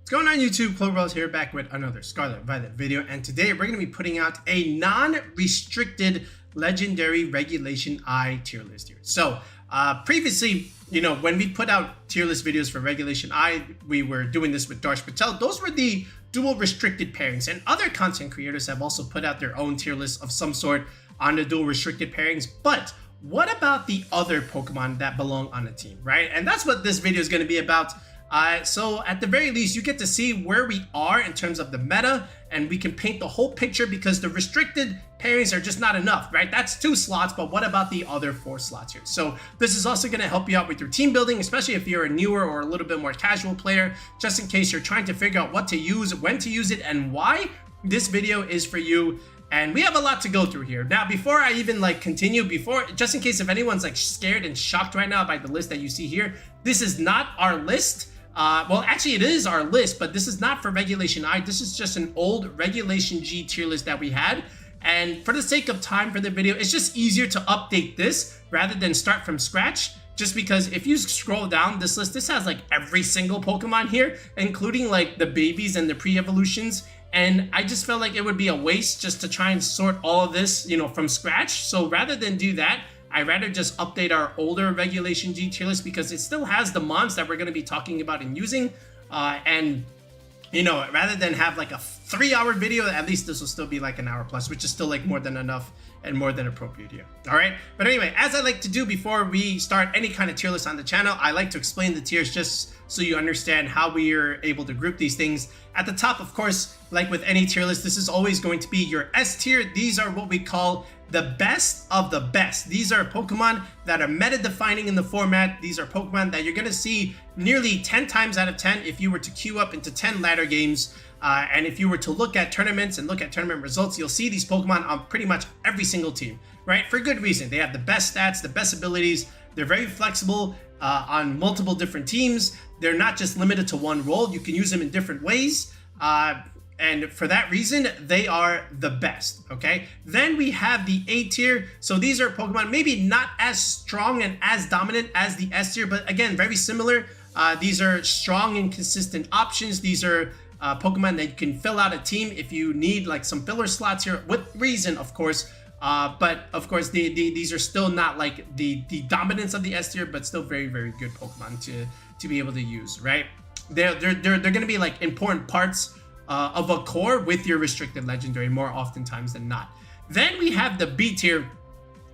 What's going on YouTube? Cloverbells here, back with another Scarlet Violet video, and today we're going to be putting out a non-restricted legendary regulation I tier list here. So previously, when we put out tier list videos for regulation I, we were doing this with Darsh Patel. Those were the dual restricted pairings, and other content creators have also put out their own tier list of some sort on the dual restricted pairings. But what about the other Pokemon that belong on a team, right? And that's what this video is going to be about. So at the very least, you get to see where we are in terms of the meta, and we can paint the whole picture because the restricted pairings are just not enough, right? That's 2 slots, but what about the other 4 slots here? So this is also going to help you out with your team building, especially if you're a newer or a little bit more casual player, just in case you're trying to figure out what to use, when to use it, and why. This video is for you. And we have a lot to go through here. Now, before I even continue, just in case if anyone's scared and shocked right now by the list that you see here, this is not our list. Well, actually it is our list, but this is not for regulation I. This is just an old regulation G tier list that we had. And for the sake of time for the video, it's just easier to update this rather than start from scratch. Just because if you scroll down this list, this has every single Pokemon here, including the babies and the pre-evolutions. And I just felt like it would be a waste just to try and sort all of this, from scratch. So rather than do that, I'd rather just update our older regulation G tier list because it still has the mons that we're going to be talking about and using. And rather than have a 3-hour video, at least this will still be an hour plus, which is still more than enough and more than appropriate here. All right. But anyway, as I like to do before we start any kind of tier list on the channel, I like to explain the tiers just so you understand how we are able to group these things. At the top, of course, like with any tier list, this is always going to be your S tier. These are what we call the best of the best. These are Pokemon that are meta defining in the format. These are Pokemon that you're going to see nearly 10 times out of 10 if you were to queue up into 10 ladder games. And if you were to look at tournaments and look at tournament results, you'll see these Pokemon on pretty much every single team, right? For good reason. They have the best stats, the best abilities. They're very flexible on multiple different teams. They're not just limited to one role. You can use them in different ways. And for that reason, they are the best, okay? Then we have the A tier. So these are Pokemon maybe not as strong and as dominant as the S tier, but again, very similar. These are strong and consistent options. These are Pokemon that you can fill out a team if you need some filler slots here, with reason, of course. But of course, these are still not the dominance of the S tier, but still very, very good Pokemon to be able to use, right? They're going to be important parts of a core with your restricted legendary more oftentimes than not. Then we have the B tier,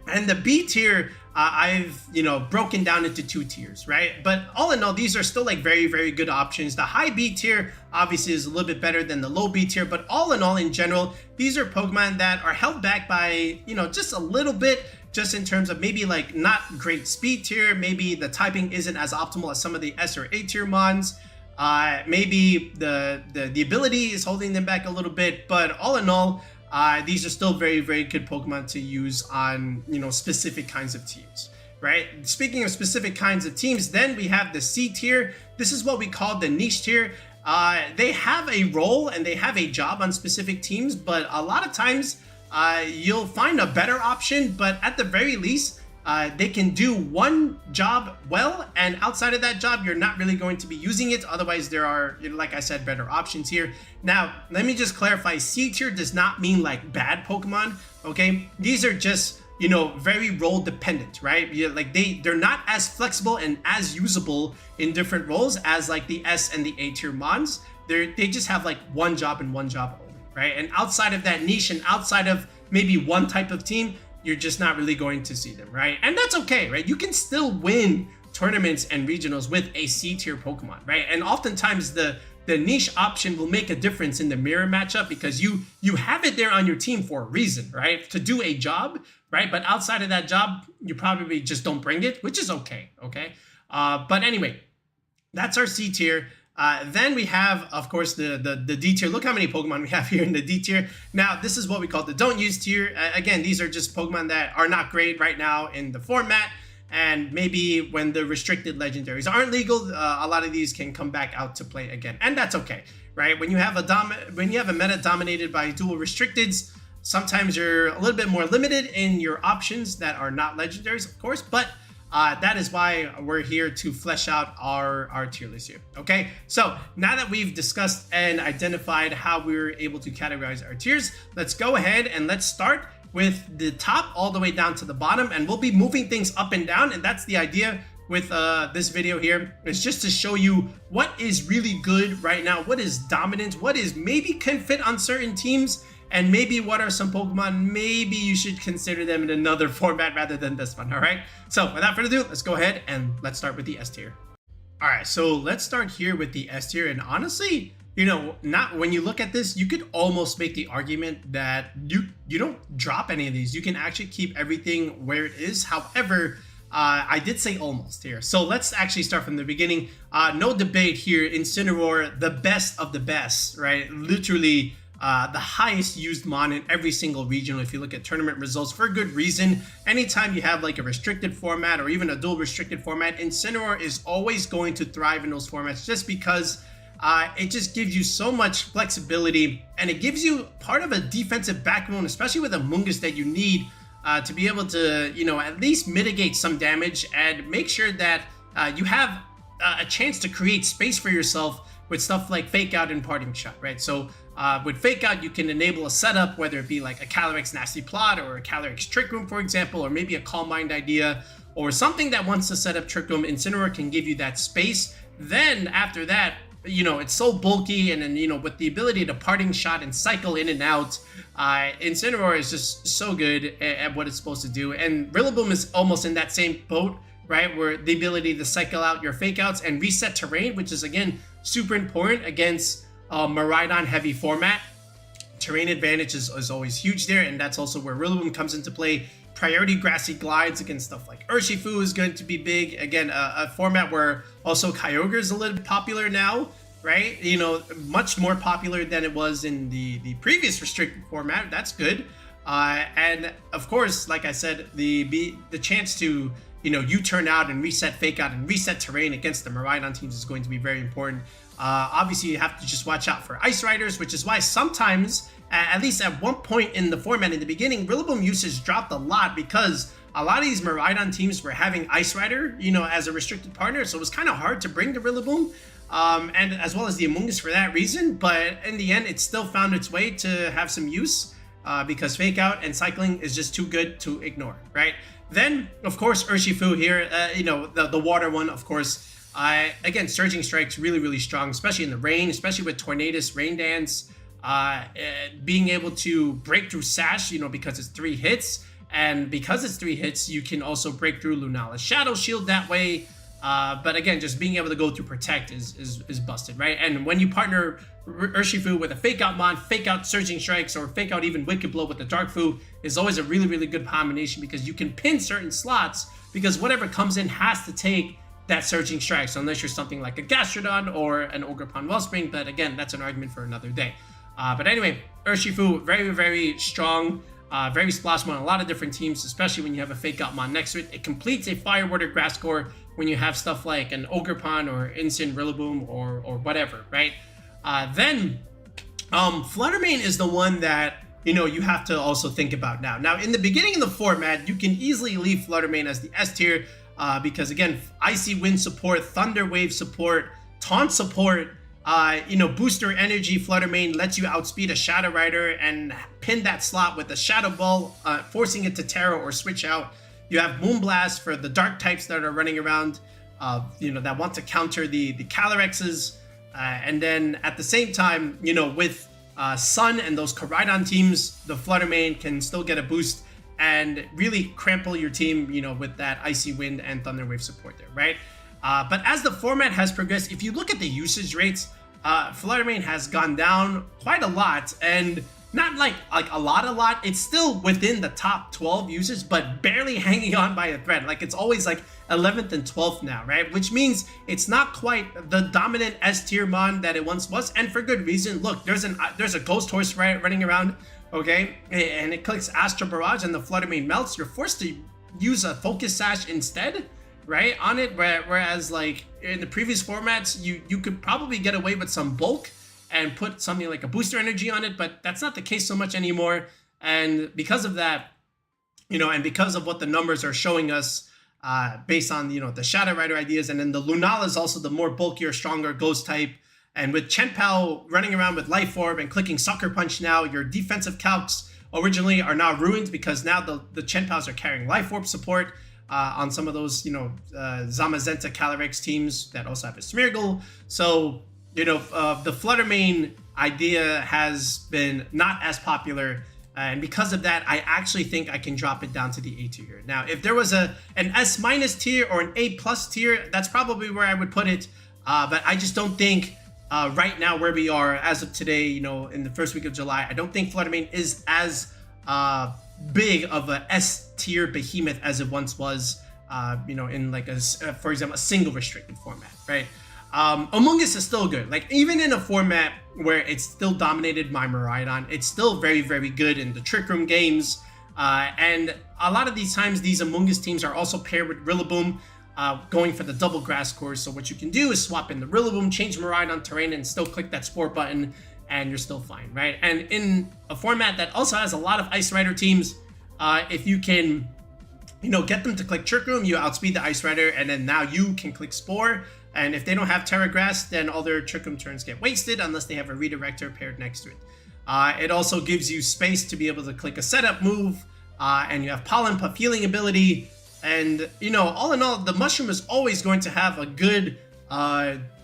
and the B tier I've broken down into 2 tiers, right? But all in all, these are still very, very good options. The high B tier obviously is a little bit better than the low B tier, but all in all, in general, these are Pokemon that are held back by just a little bit, just in terms of maybe not great speed tier. Maybe the typing isn't as optimal as some of the S or A tier mons. Maybe the ability is holding them back a little bit, but all in all, these are still very, very good Pokemon to use on specific kinds of teams, right? Speaking of specific kinds of teams, then we have the C tier. This is what we call the niche tier. They have a role and they have a job on specific teams, but a lot of times you'll find a better option, but at the very least, they can do one job well, and outside of that job, you're not really going to be using it. Otherwise, there are, like I said, better options here. Now, let me just clarify. C tier does not mean bad Pokemon, okay? These are just, very role dependent, right? They're not as flexible and as usable in different roles as the S and the A tier mons. They just have one job and one job only, right? And outside of that niche and outside of maybe one type of team, you're just not really going to see them, right? And that's okay, right? You can still win tournaments and regionals with a C tier Pokemon, right? And oftentimes the niche option will make a difference in the mirror matchup because you have it there on your team for a reason, right? To do a job, right? But outside of that job, you probably just don't bring it, which is okay, okay? But anyway, that's our C tier. Then we have, of course, the D tier. Look how many Pokemon we have here in the D tier. Now, this is what we call the don't use tier. Again, these are just Pokemon that are not great right now in the format. And maybe when the restricted legendaries aren't legal, a lot of these can come back out to play again. And that's okay, right? When you have a meta dominated by dual restricteds, sometimes you're a little bit more limited in your options that are not legendaries, of course. But that is why we're here to flesh out our tier list here. Okay, so now that we've discussed and identified how we're able to categorize our tiers, let's go ahead and let's start with the top all the way down to the bottom, and we'll be moving things up and down. And that's the idea with this video here, is just to show you what is really good right now, what is dominant, what is maybe can fit on certain teams, and maybe what are some Pokemon maybe you should consider them in another format rather than this one. All right, so without further ado, let's go ahead and let's start with the S tier. All right, so let's start here with the S tier. And honestly, you know, not when you look at this, you could almost make the argument that you don't drop any of these. You can actually keep everything where it is. However, I did say almost here. So let's actually start from the beginning. No debate here. Incineroar, the best of the best, right? Literally the highest used mon in every single regional if you look at tournament results, for good reason. Anytime you have like a restricted format or even a dual restricted format, Incineroar is always going to thrive in those formats just because it just gives you so much flexibility, and it gives you part of a defensive backbone, especially with a Mungus that you need to be able to, you know, at least mitigate some damage and make sure that you have a chance to create space for yourself with stuff like Fake Out and Parting Shot, right? So with Fake Out, you can enable a setup, whether it be like a Calyrex Nasty Plot or a Calyrex Trick Room, for example, or maybe a Calm Mind idea or something that wants to set up Trick Room. Incineroar can give you that space. Then after that, you know, it's so bulky, and then, you know, with the ability to Parting Shot and cycle in and out, Incineroar is just so good at what it's supposed to do. And Rillaboom is almost in that same boat, right, where the ability to cycle out your Fake Outs and reset terrain, which is again super important against Miraidon heavy format. Terrain advantage is always huge there, and that's also where Rillaboom comes into play. Priority Grassy Glides against stuff like Urshifu is going to be big. Again, a format where also Kyogre is a little bit popular now, right? You know, much more popular than it was in the previous restricted format. That's good. And of course, like I said, the chance to, you know, U-turn out and reset Fake Out and reset terrain against the Miraidon teams is going to be very important. Obviously, you have to just watch out for Ice Riders, which is why sometimes, at least at one point in the format in the beginning, Rillaboom usage dropped a lot because a lot of these Miraidon teams were having Ice Rider, you know, as a restricted partner. So it was kind of hard to bring the Rillaboom, and as well as the Amoonguss for that reason. But in the end, it still found its way to have some use because Fake Out and cycling is just too good to ignore, right? Then, of course, Urshifu here, you know, the water one, of course. Again, Surging Strike's really, really strong, especially in the rain, especially with Tornadus, Rain Dance. Being able to break through Sash, you know, because it's 3 hits, and because it's 3 hits, you can also break through Lunala's Shadow Shield that way. But again, just being able to go through Protect is busted, right? And when you partner Urshifu with a Fake Out Mon, Fake Out Surging Strikes, or Fake Out even Wicked Blow with the Dark Fu is always a really, really good combination because you can pin certain slots because whatever comes in has to take that Surging Strike. So unless you're something like a Gastrodon or an Ogerpon Wellspring, but again, that's an argument for another day. But anyway, Urshifu, very, very strong, very splashable on a lot of different teams, especially when you have a Fake Out Mon next to it. It completes a Fire Water Grass Core when you have stuff like an Ogerpon or Instant Rillaboom or whatever, right? Then Fluttermane is the one that, you know, you have to also think about now. Now, in the beginning of the format, you can easily leave Fluttermane as the S tier because, again, Icy Wind support, Thunder Wave support, Taunt support, you know, booster energy. Fluttermane lets you outspeed a Shadow Rider and pin that slot with a Shadow Ball, forcing it to Terra or switch out. You have Moonblast for the dark types that are running around, you know, that want to counter the Calyrexes. And then at the same time, you know, with Sun and those Koraidon teams, the Fluttermane can still get a boost and really crumple your team, you know, with that Icy Wind and Thunder Wave support there, right? But as the format has progressed, if you look at the usage rates, Fluttermane has gone down quite a lot, and not like a lot. It's still within the top 12 usage, but barely hanging on by a thread. Like it's always like 11th and 12th now, right? Which means it's not quite the dominant S tier mon that it once was, and for good reason. Look, there's a Ghost Horse running around, okay, and it clicks Astro Barrage, and the Fluttermane melts. You're forced to use a Focus Sash instead, right, on it. Whereas like in the previous formats, you could probably get away with some bulk and put something like a booster energy on it, but that's not the case so much anymore. And because of that, you know, and because of what the numbers are showing us, based on, you know, the Shadow Rider ideas. And then the Lunala is also the more bulkier, stronger ghost type. And with Chen-Pao running around with Life Orb and clicking Sucker Punch now, your defensive calcs originally are now ruined because now the Chen-Paos are carrying Life Orb support on some of those, you know, Zamazenta Calyrex teams that also have a Smeargle. So, you know, the Fluttermane idea has been not as popular. And because of that, I actually think I can drop it down to the A tier. Now, if there was an S- tier or an A+ tier, that's probably where I would put it. But I just don't think right now where we are as of today, you know, in the first week of July, I don't think Fluttermane is as big of a S tier behemoth as it once was, you know, in like for example, a single restricted format, right? Among Us is still good. Like even in a format where it's still dominated by Miraidon, it's still very, very good in the Trick Room games. And a lot of these times, these Among Us teams are also paired with Rillaboom, going for the double grass course. So what you can do is swap in the Rillaboom, change Miraidon terrain, and still click that Sport button, and you're still fine, right? And in a format that also has a lot of Ice Rider teams, if you can, you know, get them to click Trick Room, you outspeed the Ice Rider, and then now you can click Spore. And if they don't have Terra Grass, then all their Trick Room turns get wasted unless they have a Redirector paired next to it. It also gives you space to be able to click a setup move, and you have Pollen Puff healing ability. And, you know, all in all, the Mushroom is always going to have a good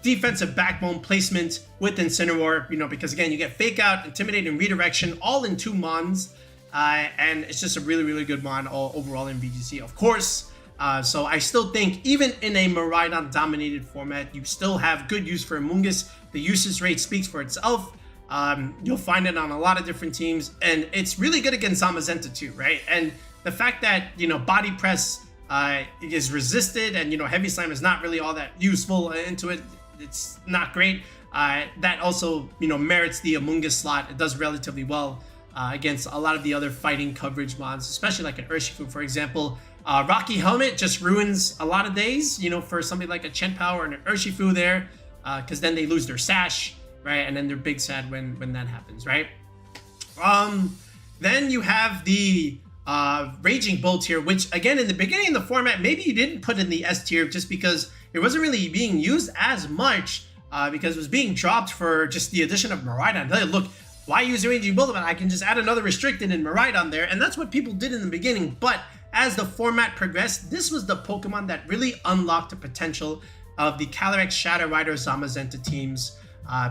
defensive backbone placement with Incineroar, you know, because again, you get Fake Out, Intimidate, and Redirection all in 2 mons. And it's just a really, really good mon overall in VGC, of course. So I still think even in a Miraidon dominated format, you still have good use for Among Us. The usage rate speaks for itself. You'll find it on a lot of different teams, and it's really good against Zamazenta too, right? And the fact that, you know, Body Press is resisted and, you know, Heavy Slam is not really all that useful into it. It's not great. That also, you know, merits the Among Us slot. It does relatively well against a lot of the other fighting coverage mods, especially like an Urshifu, for example. Rocky Helmet just ruins a lot of days, you know, for somebody like a Chen-Pao or an Urshifu there, because then they lose their sash, right? And then they're big sad when that happens, right? Then you have the Raging Bolt here, which again, in the beginning of the format, maybe you didn't put in the S tier just because it wasn't really being used as much, because it was being dropped for just the addition of Miraidon. Hey, look, why use Raging Bolt? I can just add another restricted and Miraidon there, and that's what people did in the beginning. But as the format progressed, this was the Pokemon that really unlocked the potential of the Calyrex, Shadow Rider, Zamazenta teams,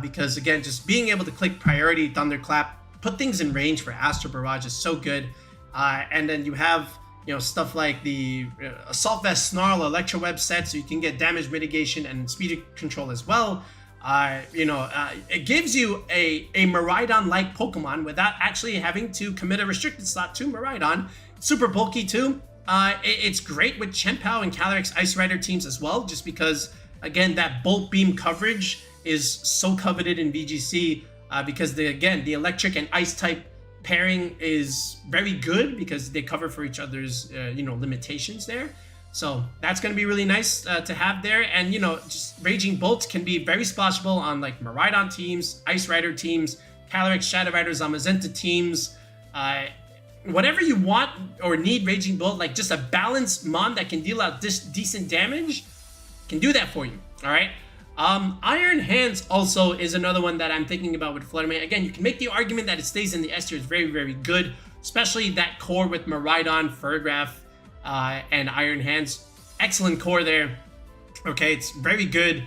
because again, just being able to click Priority, Thunderclap, put things in range for Astro Barrage is so good. And then you have, you know, stuff like the Assault Vest, Snarl, Electro Web set, so you can get damage mitigation and speed control as well. You know, it gives you a Miraidon-like Pokemon without actually having to commit a restricted slot to Miraidon. Super bulky too. It's great with Chen-Pao and Calyrex Ice Rider teams as well, just because, again, that Bolt Beam coverage is so coveted in VGC, because the electric and ice type pairing is very good because they cover for each other's, you know, limitations there. So that's going to be really nice to have there. And, you know, just Raging Bolts can be very splashable on like Miraidon teams, Ice Rider teams, Calyrex, Shadow Rider, Zamazenta teams. Whatever you want or need Raging Bolt, like just a balanced mon that can deal out decent damage, can do that for you, all right? Iron Hands also is another one that I'm thinking about with Fluttermane. Again, you can make the argument that it stays in the S tier. It's very, very good, especially that core with Miraidon, Furgraph, and Iron Hands. Excellent core there. Okay, it's very good,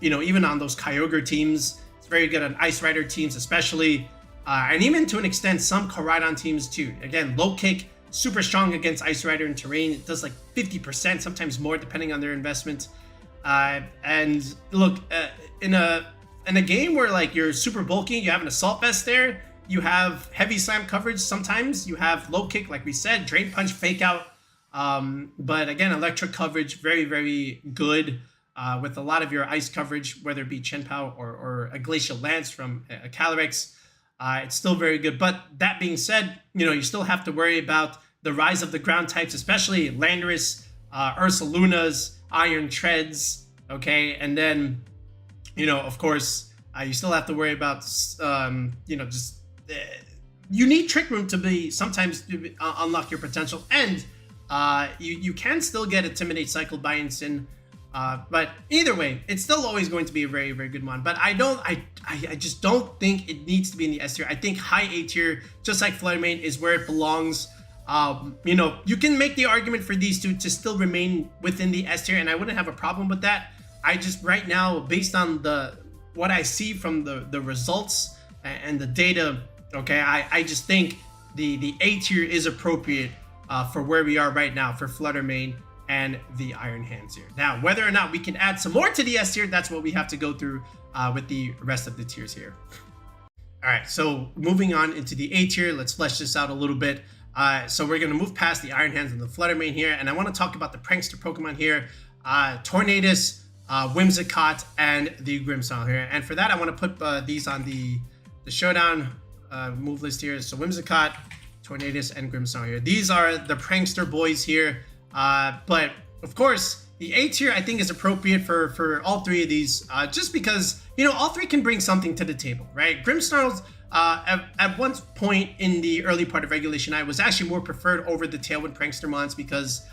you know, even on those Kyogre teams. It's very good on Ice Rider teams, especially. And even to an extent, some Koraidon teams too. Again, low kick, super strong against Ice Rider and terrain. It does like 50%, sometimes more, depending on their investment. And look, in a game where like you're super bulky, you have an Assault Vest there, you have Heavy Slam coverage. Sometimes you have low kick, like we said, Drain Punch, Fake Out. But again, electric coverage, very, very good. With a lot of your ice coverage, whether it be Chen-Pao or a Glacial Lance from a Calyrex. It's still very good. But that being said, you know, you still have to worry about the rise of the ground types, especially Landorus, Ursalunas, Iron Treads, okay? And then, you know, of course, you still have to worry about, you know, just... you need Trick Room to be sometimes to unlock your potential. And You can still get Intimidate cycled by Instant. But either way, it's still always going to be a very, very good one. But I just don't think it needs to be in the S tier. I think high A tier, just like Fluttermane, is where it belongs. You know, you can make the argument for these two to still remain within the S tier, and I wouldn't have a problem with that. I just right now, based on what I see from the results and the data, okay, I just think the A tier is appropriate for where we are right now for Fluttermane and the Iron Hands here. Now, whether or not we can add some more to the S tier, that's what we have to go through with the rest of the tiers here. All right, so moving on into the A tier, let's flesh this out a little bit. So we're going to move past the Iron Hands and the Fluttermane here, and I want to talk about the prankster Pokemon here, Tornadus, Whimsicott, and the Grimmsnarl here. And for that, I want to put these on the Showdown move list here. So Whimsicott, Tornadus, and Grimmsnarl here. These are the prankster boys here. But of course, the A tier I think is appropriate for all three of these, just because, you know, all three can bring something to the table, right? Grimmsnarl's at one point in the early part of regulationI was actually more preferred over the Tailwind Prankster mons because,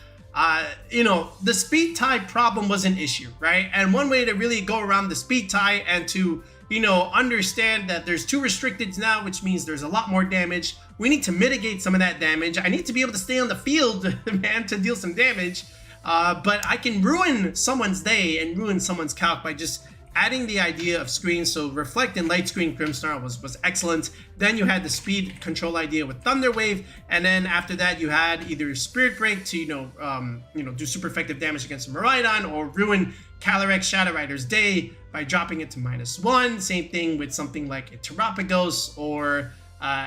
you know, the speed tie problem was an issue, right? And one way to really go around the speed tie and to, you know, understand that there's 2 restricteds now, which means there's a lot more damage. We need to mitigate some of that damage. I need to be able to stay on the field, man, to deal some damage. But I can ruin someone's day and ruin someone's calc by just adding the idea of screens. So Reflect and Light Screen Grimmsnarl was excellent. Then you had the speed control idea with Thunder Wave, and then after that you had either Spirit Break to you know do super effective damage against Miraidon, or ruin Calyrex Shadow Rider's day by dropping it to -1. Same thing with something like a Terapagos, or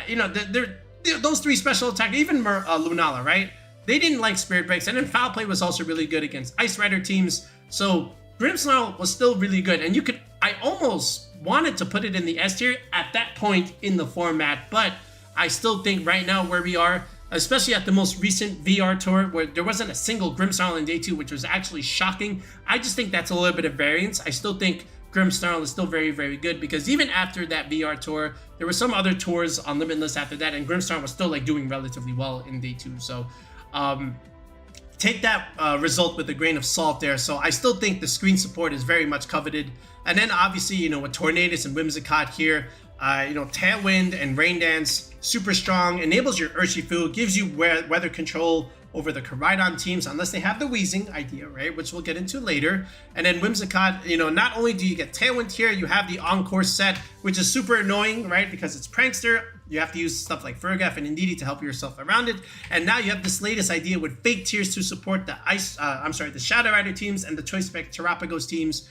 you know, those 3 special attack, even Lunala, right? They didn't like Spirit Breaks, and then Foul Play was also really good against Ice Rider teams. So Grimmsnarl was still really good, and I almost wanted to put it in the S tier at that point in the format, but I still think right now where we are, especially at the most recent VR tour where there wasn't a single Grimmsnarl in day 2, which was actually shocking. I just think that's a little bit of variance. I still think Grimmsnarl is still very, very good, because even after that VR tour, there were some other tours on Limitless after that, and Grimmsnarl was still like doing relatively well in day 2. So take that result with a grain of salt there. So I still think the screen support is very much coveted. And then obviously, you know, with Tornadus and Whimsicott here, you know, Tailwind and Rain Dance, super strong, enables your Urshifu, gives you weather control over the Koraidon teams, unless they have the Wheezing idea, right, which we'll get into later. And then Whimsicott, you know, not only do you get Tailwind here, you have the Encore set, which is super annoying, right, because it's Prankster. You have to use stuff like Fergaf and Indeedee to help yourself around it. And now you have this latest idea with Fake Tiers to support the the Shadow Rider teams and the Choice Spec Terapagos teams.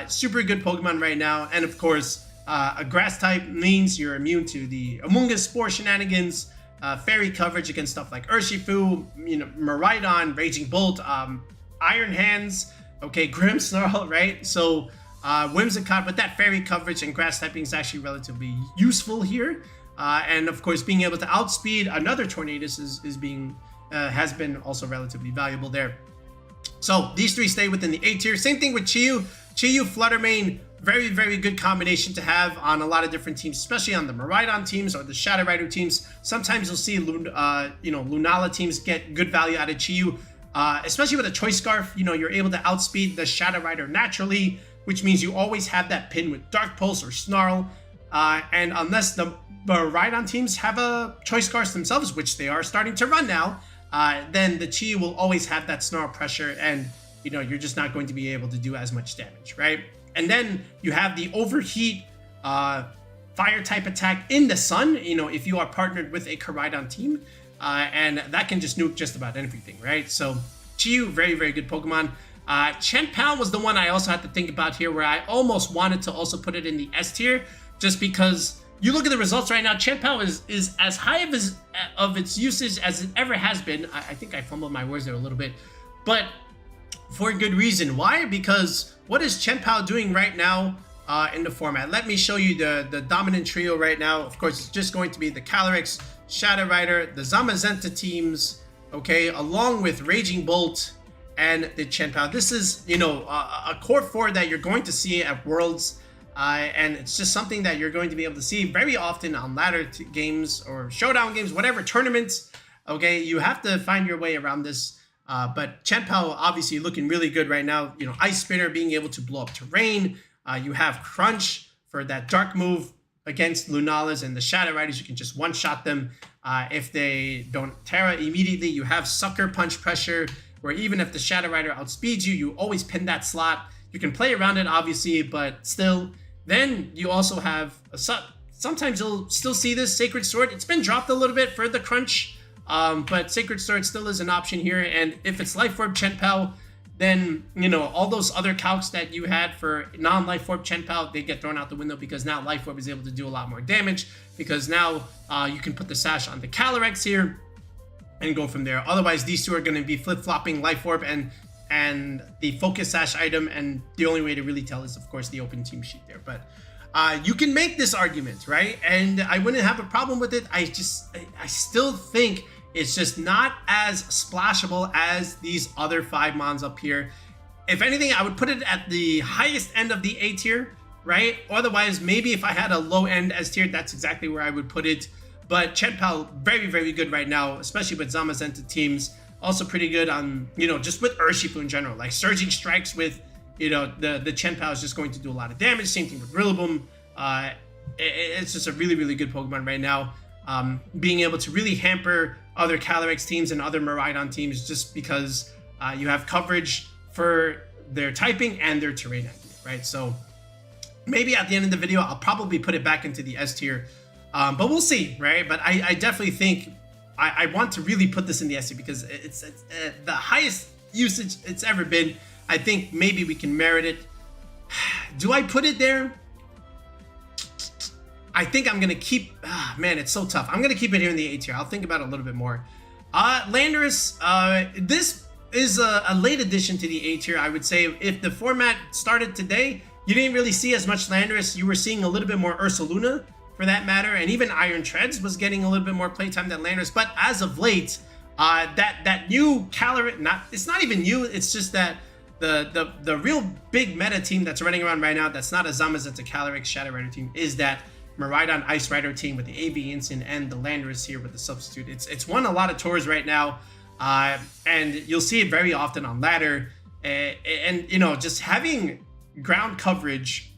Super good Pokemon right now. And of course, a Grass type means you're immune to the Amoonguss Spore shenanigans, Fairy coverage against stuff like Urshifu, you know, Miraidon, Raging Bolt, Iron Hands, okay, Grimmsnarl, right? So Whimsicott with that Fairy coverage and Grass typing is actually relatively useful here. And of course, being able to outspeed another Tornadus has been also relatively valuable there. So these 3 stay within the A tier. Same thing with Chi-Yu, Fluttermane, very, very good combination to have on a lot of different teams, especially on the Miraidon teams or the Shadow Rider teams. Sometimes you'll see Lunala teams get good value out of Chi-Yu, especially with a Choice Scarf. You know, you're able to outspeed the Shadow Rider naturally, which means you always have that pin with Dark Pulse or Snarl. And unless the Miraidon teams have a Choice Scarf themselves, which they are starting to run now, then the Chi will always have that Snarl pressure, and you know, you're just not going to be able to do as much damage, right? And then you have the Overheat Fire type attack in the Sun, you know, if you are partnered with a Koraidon team, and that can just nuke just about everything, right? So Chi-Yu, very, very good Pokemon. Chien-Pao was the one I also had to think about here, where I almost wanted to also put it in the S tier, just because you look at the results right now, Chien-Pao is as high of its usage as it ever has been. I think I fumbled my words there a little bit, but for good reason. Why? Because what is Chien-Pao doing right now in the format? Let me show you the dominant trio right now. Of course, it's just going to be the Calyrex, Shadow Rider, the Zamazenta teams, okay, along with Raging Bolt and the Chien-Pao. This is, you know, a core 4 that you're going to see at Worlds. And it's just something that you're going to be able to see very often on ladder games or showdown games, whatever tournaments. Okay, you have to find your way around this. But Chen Pao obviously looking really good right now. You know, Ice Spinner being able to blow up terrain. You have Crunch for that dark move against Lunalas, and the Shadow Riders, you can just one-shot them if they don't Terra immediately. You have Sucker Punch Pressure, where even if the Shadow Rider outspeeds you, you always pin that slot. You can play around it, obviously, but still. Then you also have, sometimes you'll still see this Sacred Sword. It's been dropped a little bit for the Crunch, but Sacred Sword still is an option here. And if it's Life Orb Chen Pao, then, you know, all those other calcs that you had for non-Life Orb Chen Pao, they get thrown out the window because now Life Orb is able to do a lot more damage, because now you can put the Sash on the Calyrex here and go from there. Otherwise, these two are going to be flip-flopping Life Orb and the Focus Sash item, and the only way to really tell is, of course, the open team sheet there. But you can make this argument, right? And I wouldn't have a problem with it. I still think it's just not as splashable as these other 5 mons up here. If anything, I would put it at the highest end of the A tier, right? Otherwise, maybe if I had a low end S tier, that's exactly where I would put it. But Chen Pao, very, very good right now, especially with Zamazenta teams. Also pretty good on, you know, just with Urshifu in general. Like Surging Strikes with, you know, the Chen Pao is just going to do a lot of damage. Same thing with Rillaboom. It's just a really, really good Pokemon right now. Being able to really hamper other Calyrex teams and other Miraidon teams, just because you have coverage for their typing and their terrain idea, right? So maybe at the end of the video, I'll probably put it back into the S tier, but we'll see, right? But I definitely think I want to really put this in the S tier because it's the highest usage it's ever been. I think maybe we can merit it. Do I put it there? I think I'm gonna keep, man, it's so tough. I'm gonna keep it here in the A tier. I'll think about it a little bit more. Landorus, this is a late addition to the A tier, I would say. If the format started today, you didn't really see as much Landorus. You were seeing a little bit more Ursaluna, for that matter, and even Iron Treads was getting a little bit more playtime than Landorus. But as of late, that new Calyrex, it's not even new, it's just that the real big meta team that's running around right now, that's not a Zamazenta Calyrex Shadow Rider team, is that Miraidon Ice Rider team with the AV Instant and the Landorus here with the substitute. It's won a lot of tours right now, and you'll see it very often on ladder. And you know, just having ground coverage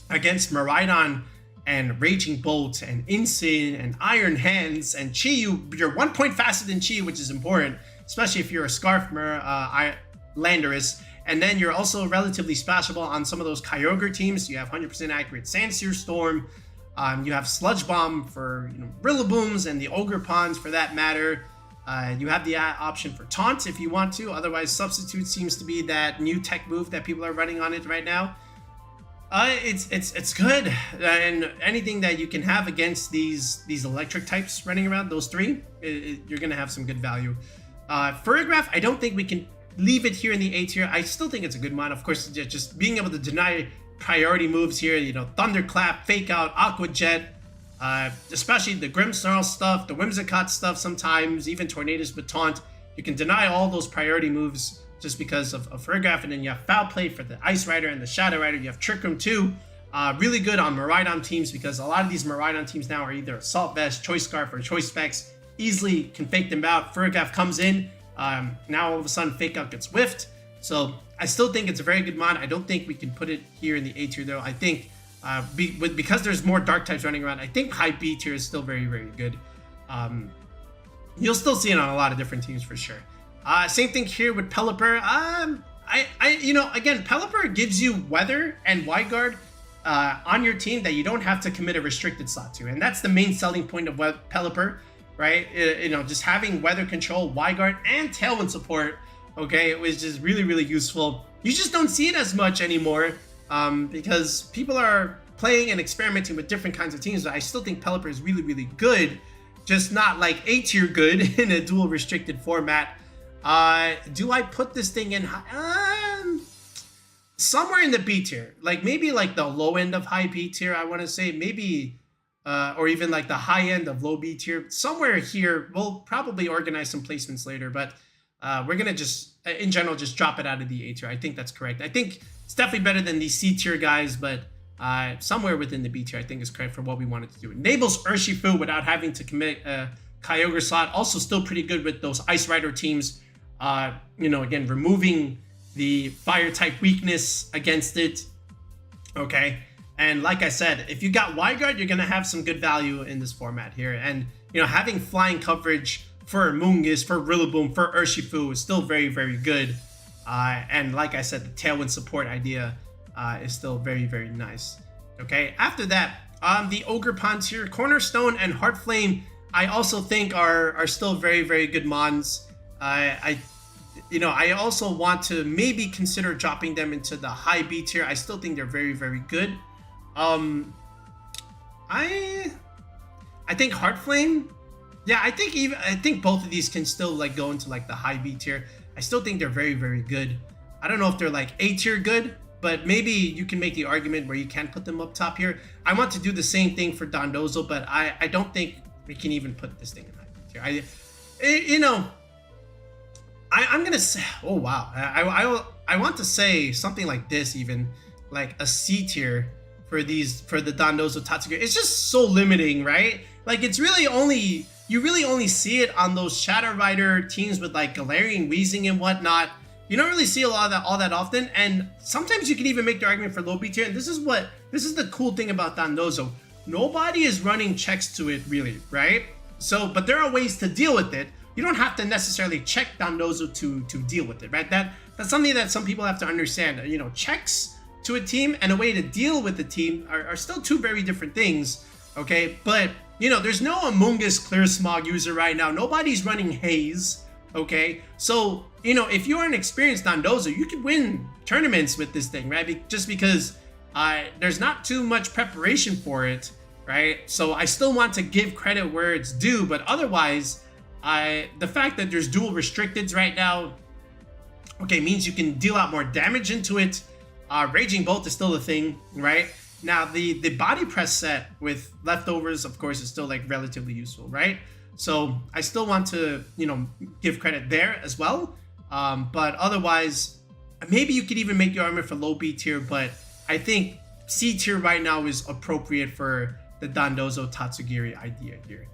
against Miraidon and Raging Bolt and Instant and Iron Hands and Chi, you're 1 point faster than Chi, which is important, especially if you're a Scarf Landorus. And then you're also relatively splashable on some of those Kyogre teams. You have 100% accurate Sandsear Storm. You have Sludge Bomb for, you know, Rillabooms and the Ogre Ponds for that matter. You have the option for Taunt if you want to. Otherwise, Substitute seems to be that new tech move that people are running on it right now. It's good, and anything that you can have against these electric types running around, those three, you're gonna have some good value. Ferrograph, I don't think we can leave it here in the A tier. I still think it's a good mod. Of course, just being able to deny priority moves here, you know, Thunderclap, Fake Out, Aqua Jet, especially the Grimmsnarl stuff, the Whimsicott stuff sometimes, even Tornadus with Taunt. You can deny all those priority moves just because of Ferrograph. And then you have Foul Play for the Ice Rider and the Shadow Rider. You have Trick Room too. Really good on Miraidon teams, because a lot of these Miraidon teams now are either Assault Vest, Choice Scarf, or Choice Specs. Easily can fake them out. Ferrograph comes in. Now all of a sudden Fake Out gets whiffed. So I still think it's a very good mod. I don't think we can put it here in the A tier though. I think because there's more dark types running around, I think high B tier is still very, very good. You'll still see it on a lot of different teams for sure. Same thing here with Pelipper. You know, again, Pelipper gives you Weather and Wide Guard on your team that you don't have to commit a restricted slot to, and that's the main selling point of Pelipper, right? You know, just having Weather Control, Wide Guard, and Tailwind support. Okay, it was just really, really useful. You just don't see it as much anymore because people are playing and experimenting with different kinds of teams. But I still think Pelipper is really, really good, just not like A tier good in a dual restricted format. Do I put this thing in somewhere in the B tier? Like maybe like the low end of high B tier, I want to say. Maybe or even like the high end of low B tier. Somewhere here. We'll probably organize some placements later, but we're going to just, in general, just drop it out of the A tier. I think that's correct. I think it's definitely better than the C tier guys, but somewhere within the B tier, I think is correct for what we wanted to do. It enables Urshifu without having to commit a Kyogre slot. Also still pretty good with those Ice Rider teams. You know, again, removing the fire type weakness against it. Okay. And like I said, if you got wide guard, you're going to have some good value in this format here. And, you know, having flying coverage for Mungus, for Rillaboom, for Urshifu is still very, very good. And like I said, the Tailwind support idea is still very, very nice. Okay, after that, the Ogerpons here, Cornerstone and Heartflame, I also think are still very, very good mons. You know, I also want to maybe consider dropping them into the high B tier. I still think they're very, very good. I think Heartflame, yeah, I think both of these can still like go into like the high B tier. I still think they're very, very good. I don't know if they're like A tier good, but maybe you can make the argument where you can put them up top here. I want to do the same thing for Dondozo, but I don't think we can even put this thing in high B tier. You know, I'm gonna say, oh wow, I want to say something like this, even like a C tier for the Dondozo Tatsugiri. It's just so limiting, right? Like it's really only, you really only see it on those Shadow Rider teams with like Galarian Weezing and whatnot. You don't really see a lot of that all that often, and sometimes you can even make the argument for low B tier. And this is the cool thing about Dondozo. Nobody is running checks to it really, right? So, but there are ways to deal with it. You don't have to necessarily check Dondozo to deal with it, right? That's something that some people have to understand. You know, checks to a team and a way to deal with the team are still two very different things, okay? But, you know, there's no Amoonguss Clear Smog user right now. Nobody's running Haze, okay? So, you know, if you're an experienced Dondozo, you could win tournaments with this thing, right? Just because there's not too much preparation for it, right? So I still want to give credit where it's due, but otherwise, the fact that there's dual restricteds right now, okay, means you can deal out more damage into it. Raging Bolt is still a thing, right? Now, the body press set with leftovers, of course, is still like relatively useful, right? So I still want to, you know, give credit there as well. But otherwise, maybe you could even make the argument for low B tier, but I think C tier right now is appropriate for the Dondozo Tatsugiri idea here.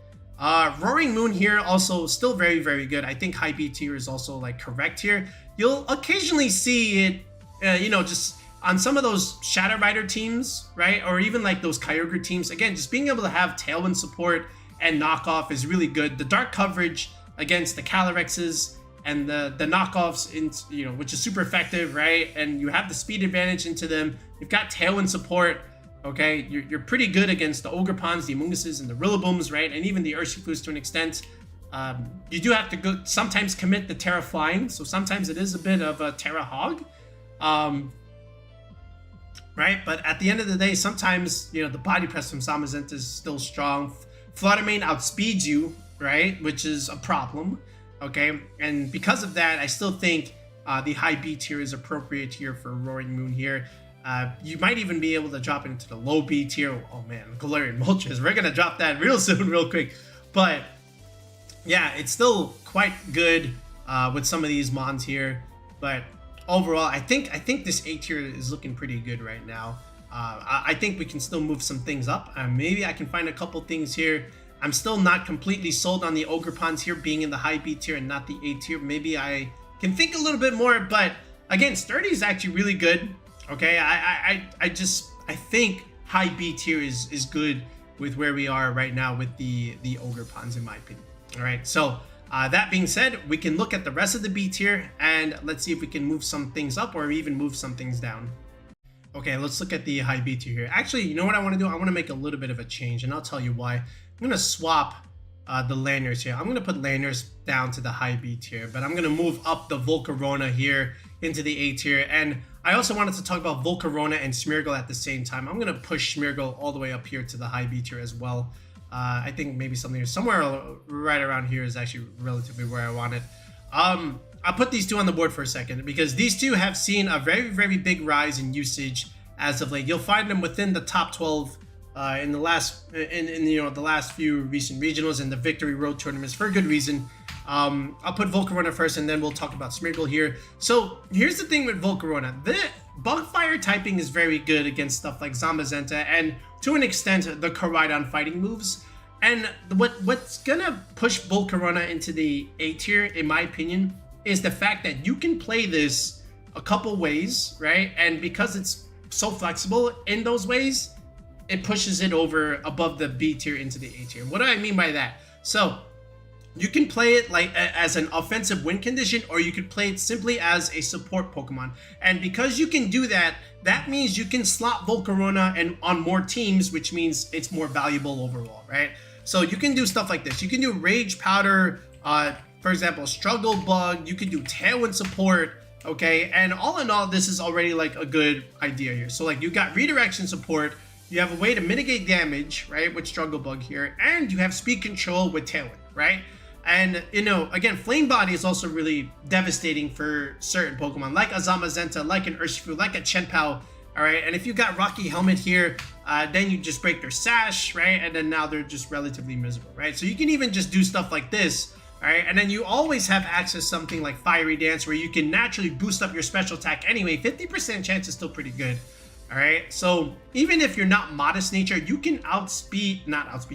Roaring Moon here also still very, very good. I think high B tier is also like correct here. You'll occasionally see it, you know, just on some of those Shadow Rider teams, right? Or even like those Kyogre teams. Again, just being able to have Tailwind support and knockoff is really good. The dark coverage against the Calorexes and the knockoffs, you know, which is super effective, right? And you have the speed advantage into them. You've got Tailwind support. Okay, you're pretty good against the Ogerpons, the Amungus's, and the Rillabooms, right? And even the Urshifus to an extent. You do have to sometimes commit the Terra Flying, so sometimes it is a bit of a Terra Hog. Right? But at the end of the day, sometimes, you know, the body press from Zamazenta is still strong. Fluttermane outspeeds you, right? Which is a problem, okay? And because of that, I still think the high B tier is appropriate here for Roaring Moon here. You might even be able to drop it into the low B tier. Oh man, Galarian Moltres. We're gonna drop that real soon, real quick. But yeah, it's still quite good with some of these mons here. But overall, I think this A tier is looking pretty good right now. I think we can still move some things up. Maybe I can find a couple things here. I'm still not completely sold on the Ogerpons here being in the high B tier and not the A tier. Maybe I can think a little bit more. But again, Sturdy is actually really good. Okay, I think high B tier is good with where we are right now with the Ogerpons, in my opinion. All right, so that being said, we can look at the rest of the B tier and let's see if we can move some things up or even move some things down. Okay, let's look at the high B tier here. Actually, you know what I want to do? I want to make a little bit of a change, and I'll tell you why. I'm going to swap the Lanyards here. I'm going to put Lanyards down to the high B tier, but I'm going to move up the Volcarona here into the A tier. And I also wanted to talk about Volcarona and Smeargle at the same time. I'm going to push Smeargle all the way up here to the high B tier as well. I think maybe somewhere right around here is actually relatively where I want it. I'll put these two on the board for a second because these two have seen a very, very big rise in usage as of late. You'll find them within the top 12 in the last the last few recent regionals and the Victory Road tournaments for a good reason. I'll put Volcarona first and then we'll talk about Smeargle here. So here's the thing with Volcarona. The Bugfire typing is very good against stuff like Zamazenta and to an extent the Koraidon fighting moves. And what's gonna push Volcarona into the A tier, in my opinion, is the fact that you can play this a couple ways, right? And because it's so flexible in those ways, it pushes it over above the B tier into the A tier. What do I mean by that? So you can play it like as an offensive win condition, or you could play it simply as a support Pokemon. And because you can do that, that means you can slot Volcarona and on more teams, which means it's more valuable overall, right? So you can do stuff like this. You can do Rage Powder, for example, Struggle Bug. You can do Tailwind support, okay? And all in all, this is already like a good idea here. So like you got Redirection support, you have a way to mitigate damage, right, with Struggle Bug here, and you have speed control with Tailwind, right? And, you know, again, Flame Body is also really devastating for certain Pokemon, like a Zamazenta, like an Urshifu, like a Chenpao, all right? And if you got Rocky Helmet here, then you just break their Sash, right? And then now they're just relatively miserable, right? So you can even just do stuff like this, all right? And then you always have access to something like Fiery Dance, where you can naturally boost up your special attack anyway. 50% chance is still pretty good. All right, so even if you're not Modest Nature, you can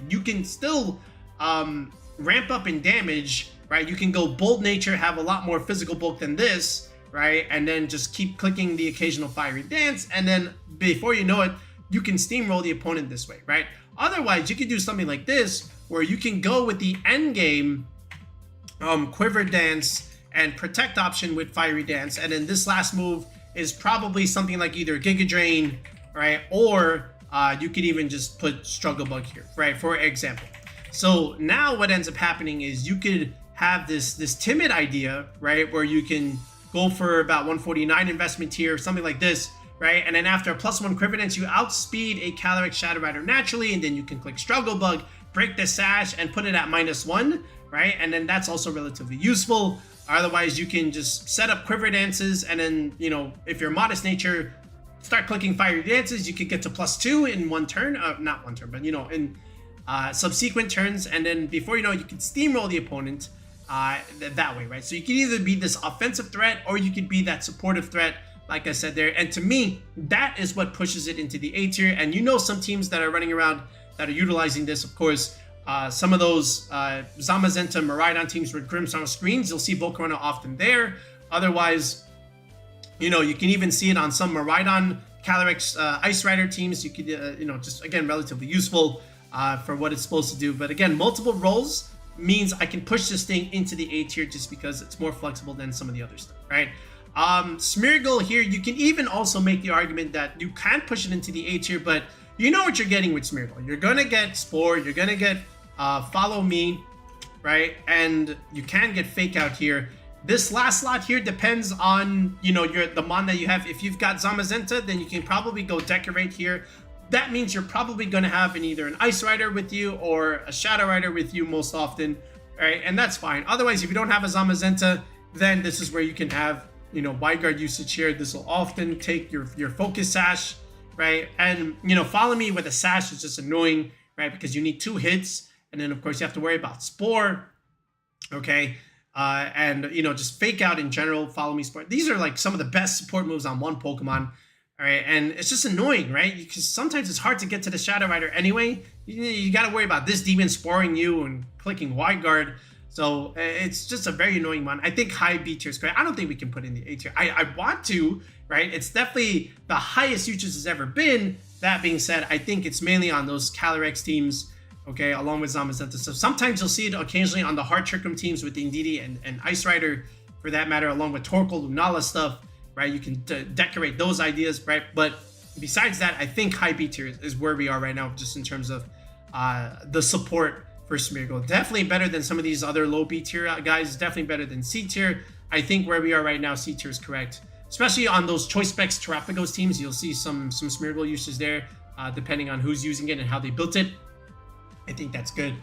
you can still ramp up in damage, right? You can go Bold Nature, have a lot more physical bulk than this, right? And then just keep clicking the occasional Fiery Dance, and then before you know it, you can steamroll the opponent this way, right? Otherwise, you could do something like this, where you can go with the end game Quiver Dance and Protect option with Fiery Dance, and then this last move is probably something like either Giga Drain, right? Or you could even just put Struggle Bug here, right? For example. So now what ends up happening is you could have this timid idea, right? Where you can go for about 149 investment here, something like this, right? And then after a +1 Quiver Dance, you outspeed a Calyrex Shadow Rider naturally, and then you can click Struggle Bug, break the Sash, and put it at -1, right? And then that's also relatively useful. Otherwise, you can just set up Quiver Dances, and then, you know, if you're Modest Nature, start clicking Fiery Dances. You could get to +2 in one turn. Not one turn, but, you know, in subsequent turns. And then before you know it, you can steamroll the opponent that way, right? So you can either be this offensive threat, or you could be that supportive threat, like I said there. And to me, that is what pushes it into the A tier. And you know, some teams that are running around that are utilizing this, of course, some of those Zamazenta, Miraidon teams with Grimmsnarl screens, you'll see Volcarona often there. Otherwise, you know, you can even see it on some Miraidon, Calyrex, Ice Rider teams. You could, you know, just again, relatively useful for what it's supposed to do. But again, multiple roles means I can push this thing into the A tier just because it's more flexible than some of the other stuff, right? Smeargle here, you can even also make the argument that you can push it into the A tier, but you know what you're getting with Smeargle. You're going to get Spore, you're going to get Follow Me, right? And you can get Fake Out here. This last slot here depends on, you know, the mon that you have. If you've got Zamazenta, then you can probably go Decorate here. That means you're probably going to have either an Ice Rider with you or a Shadow Rider with you most often, right? And that's fine. Otherwise, if you don't have a Zamazenta, then this is where you can have, you know, Wide Guard usage here. This will often take your Focus Sash, right? And, you know, Follow Me with a Sash is just annoying, right? Because you need 2 hits. And then, of course, you have to worry about Spore, okay? And, you know, just Fake Out in general, Follow Me, Spore. These are, like, some of the best support moves on one Pokemon, all right? And it's just annoying, right? Because sometimes it's hard to get to the Shadow Rider anyway. You got to worry about this demon sporing you and clicking Wide Guard. So it's just a very annoying one. I think high B tier is great. I don't think we can put in the A tier. I want to, right? It's definitely the highest usage has ever been. That being said, I think it's mainly on those Calyrex teams, okay, along with Zamazenta. So sometimes you'll see it occasionally on the Hard Trick Room teams with Indeedee and Ice Rider, for that matter, along with Torkoal, Lunala stuff, right? You can decorate those ideas, right? But besides that, I think high B tier is where we are right now, just in terms of the support for Smeargle. Definitely better than some of these other low B tier guys. Definitely better than C tier. I think where we are right now, C tier is correct. Especially on those Choice Specs Terrapagos teams, you'll see some Smeargle uses there, depending on who's using it and how they built it. I think that's good.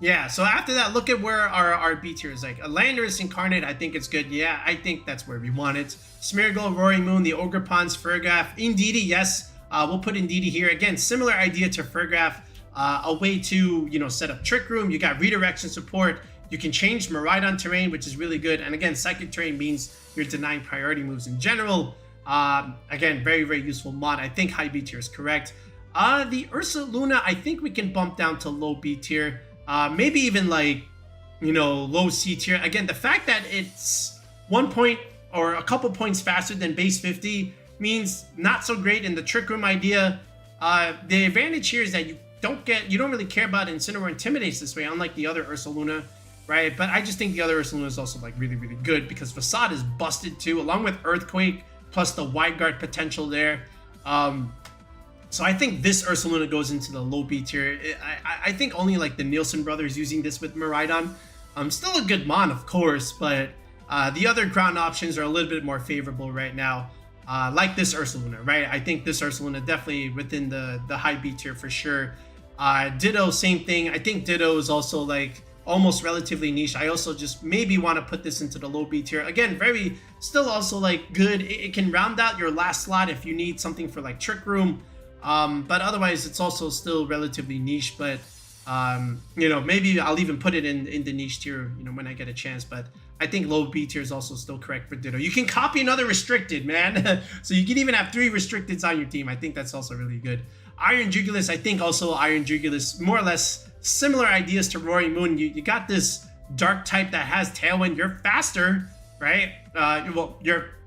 Yeah, so after that, look at where our B tier is. Like Landorus Incarnate, I think it's good. Yeah, I think that's where we want it. Smeargle, Roaring Moon, the Ogrepons, Fergraph, Indeedee, yes. We'll put Indeedee here. Again, similar idea to Fergraph. A way to, you know, set up Trick Room. You got redirection support. You can change Miraidon terrain, which is really good. And again, Psychic terrain means you're denying priority moves in general. Again, very, very useful mod. I think high B tier is correct. The Ursa Luna, I think we can bump down to low B tier. Maybe even like, low C tier. Again, the fact that it's 1 point or a couple points faster than base 50 means not so great in the Trick Room idea. The advantage here is that you don't really care about Incineroar Intimidates this way, unlike the other Ursaluna, right? But I just think the other Ursaluna is also like really, really good because Facade is busted too, along with Earthquake, plus the Wide Guard potential there. So I think this Ursaluna goes into the low B tier. I think only like the Nielsen brothers using this with Miraidon. Still a good mon, of course, but the other ground options are a little bit more favorable right now. Like this Ursaluna, right? I think this Ursaluna definitely within the high B tier for sure. Ditto, same thing. I think Ditto is also like almost relatively niche. I also just maybe want to put this into the low B tier. Again, very still also like good. It can round out your last slot if you need something for like Trick Room. But otherwise it's also still relatively niche, but maybe I'll even put it in the niche tier, when I get a chance. But I think low B tier is also still correct for Ditto. You can copy another restricted, man. So you can even have 3 restricteds on your team. I think that's also really good. Iron Jugulus, I think also Iron Jugulus, more or less similar ideas to Roaring Moon. You got this dark type that has Tailwind. You're faster, right?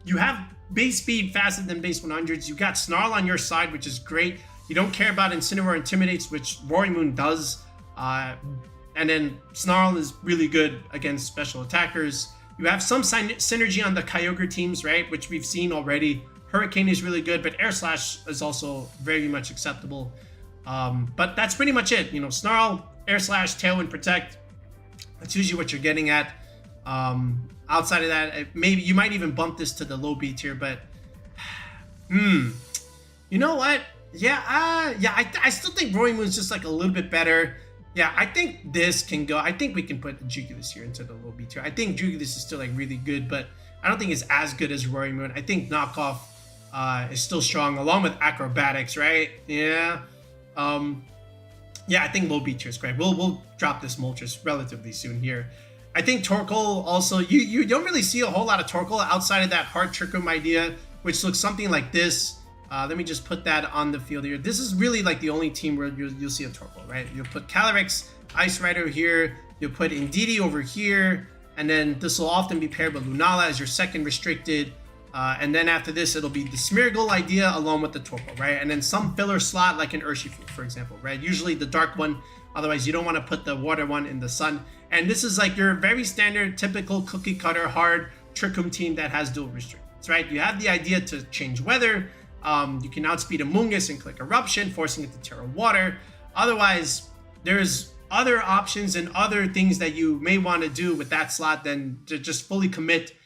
You have base speed faster than base 100s. You got Snarl on your side, which is great. You don't care about Incineroar Intimidates, which Roaring Moon does. And then Snarl is really good against special attackers. You have some synergy on the Kyogre teams, right? Which we've seen already. Hurricane is really good, but Air Slash is also very much acceptable. But that's pretty much it. Snarl, Air Slash, Tailwind, Protect. That's usually what you're getting at. Outside of that, maybe you might even bump this to the low B tier, but you know what? Yeah, I still think Roaring Moon's just like a little bit better. Yeah, I think this can go. I think we can put Jugulus here into the low B tier. I think Jugulus is still like really good, but I don't think it's as good as Roaring Moon. I think Knockoff is still strong, along with Acrobatics, right? Yeah. Yeah, I think low B tier is great. We'll drop this Moltres relatively soon here. I think Torkoal also, you don't really see a whole lot of Torkoal outside of that hard Trick Room idea, which looks something like this. Let me just put that on the field here. This is really like the only team where you'll see a Torkoal, right? You'll put Calyrex, Ice Rider here. You'll put Indeedee over here. And then this will often be paired with Lunala as your second restricted. And then after this, it'll be the Smeargle idea along with the Torkoal, right? And then some filler slot like an Urshifu, for example, right? Usually the dark one. Otherwise, you don't want to put the water one in the sun. And this is like your very standard, typical cookie cutter, hard Trick Room team that has dual restrictions, right? You have the idea to change weather. You can outspeed Amoonguss and click Eruption, forcing it to Terra Water. Otherwise, there's other options and other things that you may want to do with that slot than to just fully commit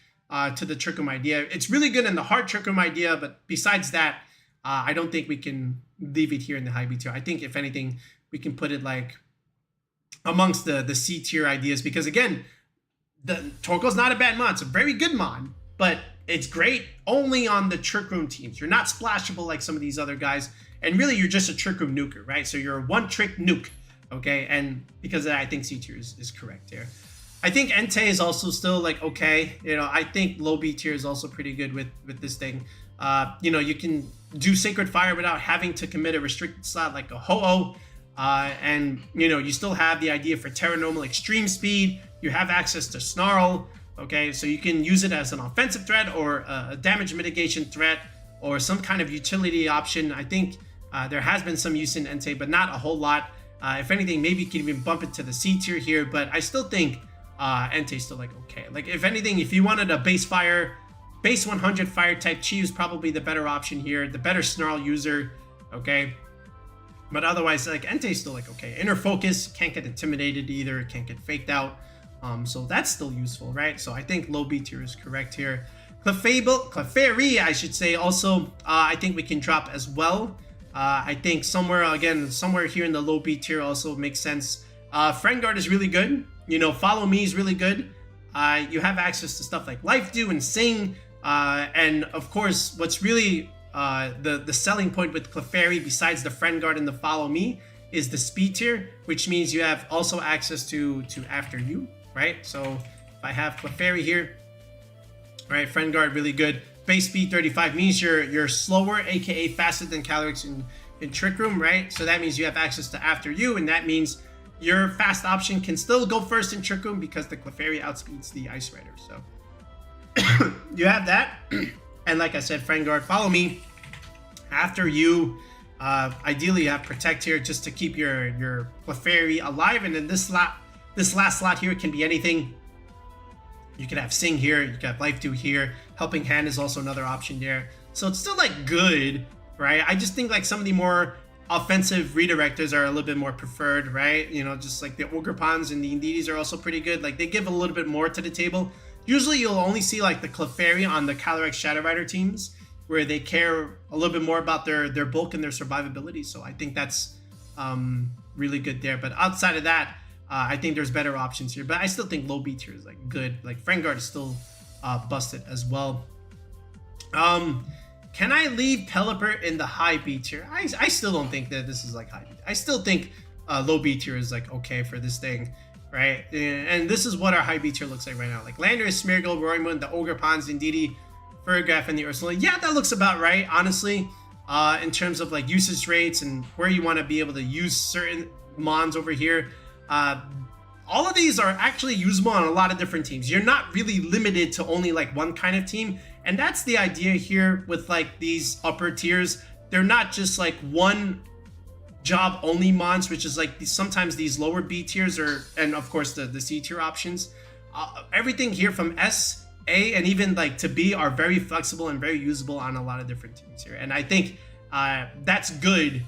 to the Trick Room idea. It's really good in the hard Trick Room idea, but besides that, I don't think we can leave it here in the high B tier. I think if anything, we can put it like amongst the C tier ideas, because again, the Torkoal's not a bad mon. It's a very good mon, but it's great only on the Trick Room teams. You're not splashable like some of these other guys, and really you're just a Trick Room nuker, right? So you're a one-trick nuke, okay? And because of that, I think C tier is correct here. I think Entei is also still like okay. I think low B tier is also pretty good with this thing. You can do Sacred Fire without having to commit a restricted slot like a Ho-Oh. And you still have the idea for Terra Normal Extreme Speed. You have access to Snarl, okay? So you can use it as an offensive threat or a damage mitigation threat or some kind of utility option. I think there has been some use in Entei, but not a whole lot. If anything, maybe you can even bump it to the C tier here, but I still think Entei's still like okay. Like if anything, if you wanted a base 100 fire type, Chi is probably the better option here, the better Snarl user, okay? But otherwise, like Entei's still like okay. Inner Focus, can't get intimidated either, can't get faked out. So that's still useful, right? So I think low B tier is correct here. Clefairy, I should say, also I think we can drop as well. I think somewhere here in the low B tier also makes sense. Friend Guard is really good. Follow Me is really good. You have access to stuff like Life Dew and Sing. And of course, what's really the selling point with Clefairy, besides the Friend Guard and the Follow Me, is the speed tier, which means you have also access to After You, right? So if I have Clefairy here, right, Friend Guard really good. Base speed 35 means you're slower, aka faster than Calyrex in Trick Room, right? So that means you have access to After You, and that means your fast option can still go first in Trick Room because the Clefairy outspeeds the Ice Rider. So you have that. And like I said, Friend Guard, follow me. After you, ideally you have Protect here just to keep your Clefairy alive. And then this last slot here can be anything. You could have Sing here, you could have Life Dew here. Helping Hand is also another option there. So it's still like good, right? I just think like some of the more offensive redirectors are a little bit more preferred, right? You know, just like the Ogrepons and the Indeedis are also pretty good. Like they give a little bit more to the table. Usually you'll only see like the Clefairy on the Calyrex Shadow Rider teams where they care a little bit more about their bulk and their survivability. So I think that's really good there. But outside of that, I think there's better options here. But I still think low B tier is like good. Like Friend Guard is still busted as well. Can I leave Pelipper in the high B tier? I still don't think that this is like high B. I still think low B tier is like okay for this thing, right? And this is what our high B tier looks like right now. Like Landorus, Smeargle, Roaring Moon, the Ogrepons, Indeedee, Ferrograph, and the Ursula. Yeah, that looks about right, honestly. In terms of like usage rates and where you want to be able to use certain mons over here. All of these are actually usable on a lot of different teams. You're not really limited to only like one kind of team. And that's the idea here with like these upper tiers. They're not just like one job only mons, which is like sometimes these lower B tiers and of course the C tier options. Everything here from S, A, and even like to B are very flexible and very usable on a lot of different teams here. And I think that's good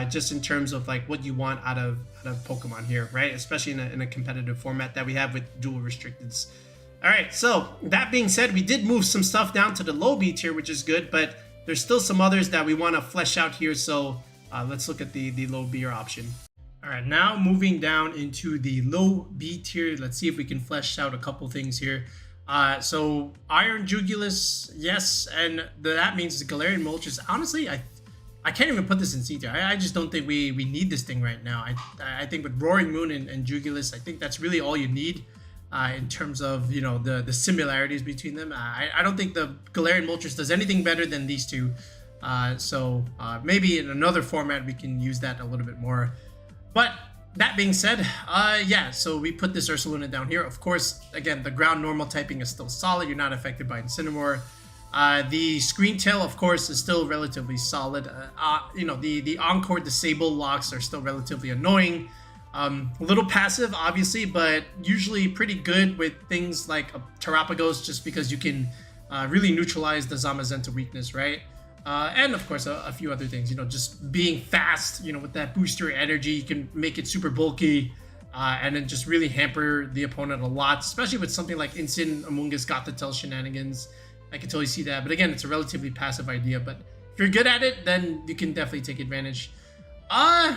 just in terms of like what you want out of Pokemon here, right? Especially in a competitive format that we have with dual restricteds. All right, so that being said, we did move some stuff down to the low B tier, which is good, but there's still some others that we want to flesh out here. So let's look at the low B option. All right, now moving down into the low B tier. Let's see if we can flesh out a couple things here. So Iron Jugulus, yes, and that means the Galarian Moltres. Honestly, I can't even put this in C tier. I just don't think we need this thing right now. I think with Roaring Moon and Jugulus, I think that's really all you need in terms of, you know, the similarities between them. I don't think the Galarian Moltres does anything better than these two. So maybe in another format we can use that a little bit more. But that being said, yeah, so we put this Ursaluna down here. Of course, again, the ground normal typing is still solid. You're not affected by Incineroar. The Screen Tail, of course, is still relatively solid. You know, the Encore Disable locks are still relatively annoying. A little passive, obviously, but usually pretty good with things like Terapagos, just because you can really neutralize the Zamazenta weakness, right? And of course, a few other things, you know, just being fast, you know, with that booster energy, you can make it super bulky, and then just really hamper the opponent a lot, especially with something like Incin, Amoonguss, Gothitelle shenanigans. I can totally see that. But again, it's a relatively passive idea, but if you're good at it, then you can definitely take advantage. All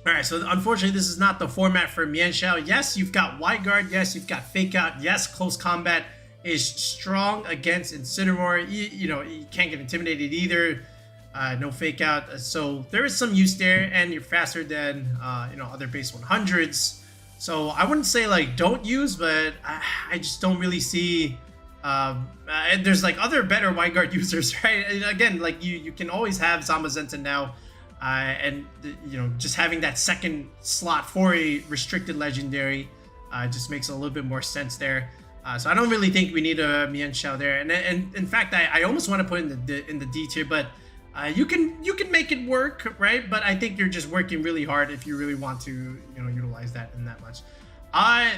right, so unfortunately, this is not the format for Mienshao. Yes, you've got Wide Guard. Yes, you've got Fake Out. Yes, Close Combat is strong against Incineroar. You know, you can't get intimidated either. No Fake Out. So there is some use there, and you're faster than, you know, other base 100s. So I wouldn't say, like, don't use, but I just don't really see... and there's, like, other better Wide Guard users, right? And again, like, you can always have Zamazenta now. And you know, just having that second slot for a restricted legendary just makes a little bit more sense there. So I don't really think we need a Mienshao there. And in fact, I almost want to put in the D tier, but you can make it work, right? But I think you're just working really hard if you really want to, you know, utilize that in that much.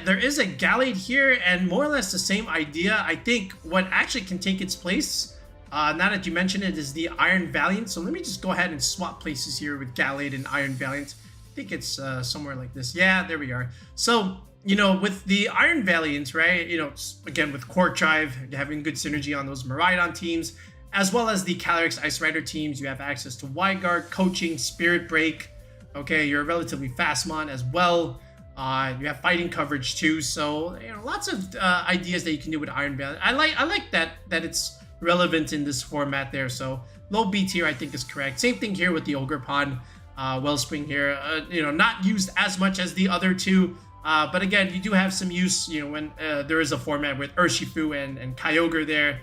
There is a Gallade here, and more or less the same idea. I think what actually can take its place, now that you mention it, is the Iron Valiant. So let me just go ahead and swap places here with Gallade and Iron Valiant. I think it's somewhere like this. Yeah, there we are. So, you know, with the Iron Valiant, right, you know, again, with Core Drive, having good synergy on those Miraidon teams, as well as the Calyrex Ice Rider teams, you have access to Wide Guard, Coaching, Spirit Break. Okay, you're a relatively fast mon as well. You have fighting coverage too. So, you know, lots of ideas that you can do with Iron Valiant. I like that it's relevant in this format there. So low B tier I think is correct. Same thing here with the Ogrepon Wellspring here. You know, not used as much as the other two, but again, you do have some use, you know, when there is a format with Urshifu and Kyogre there.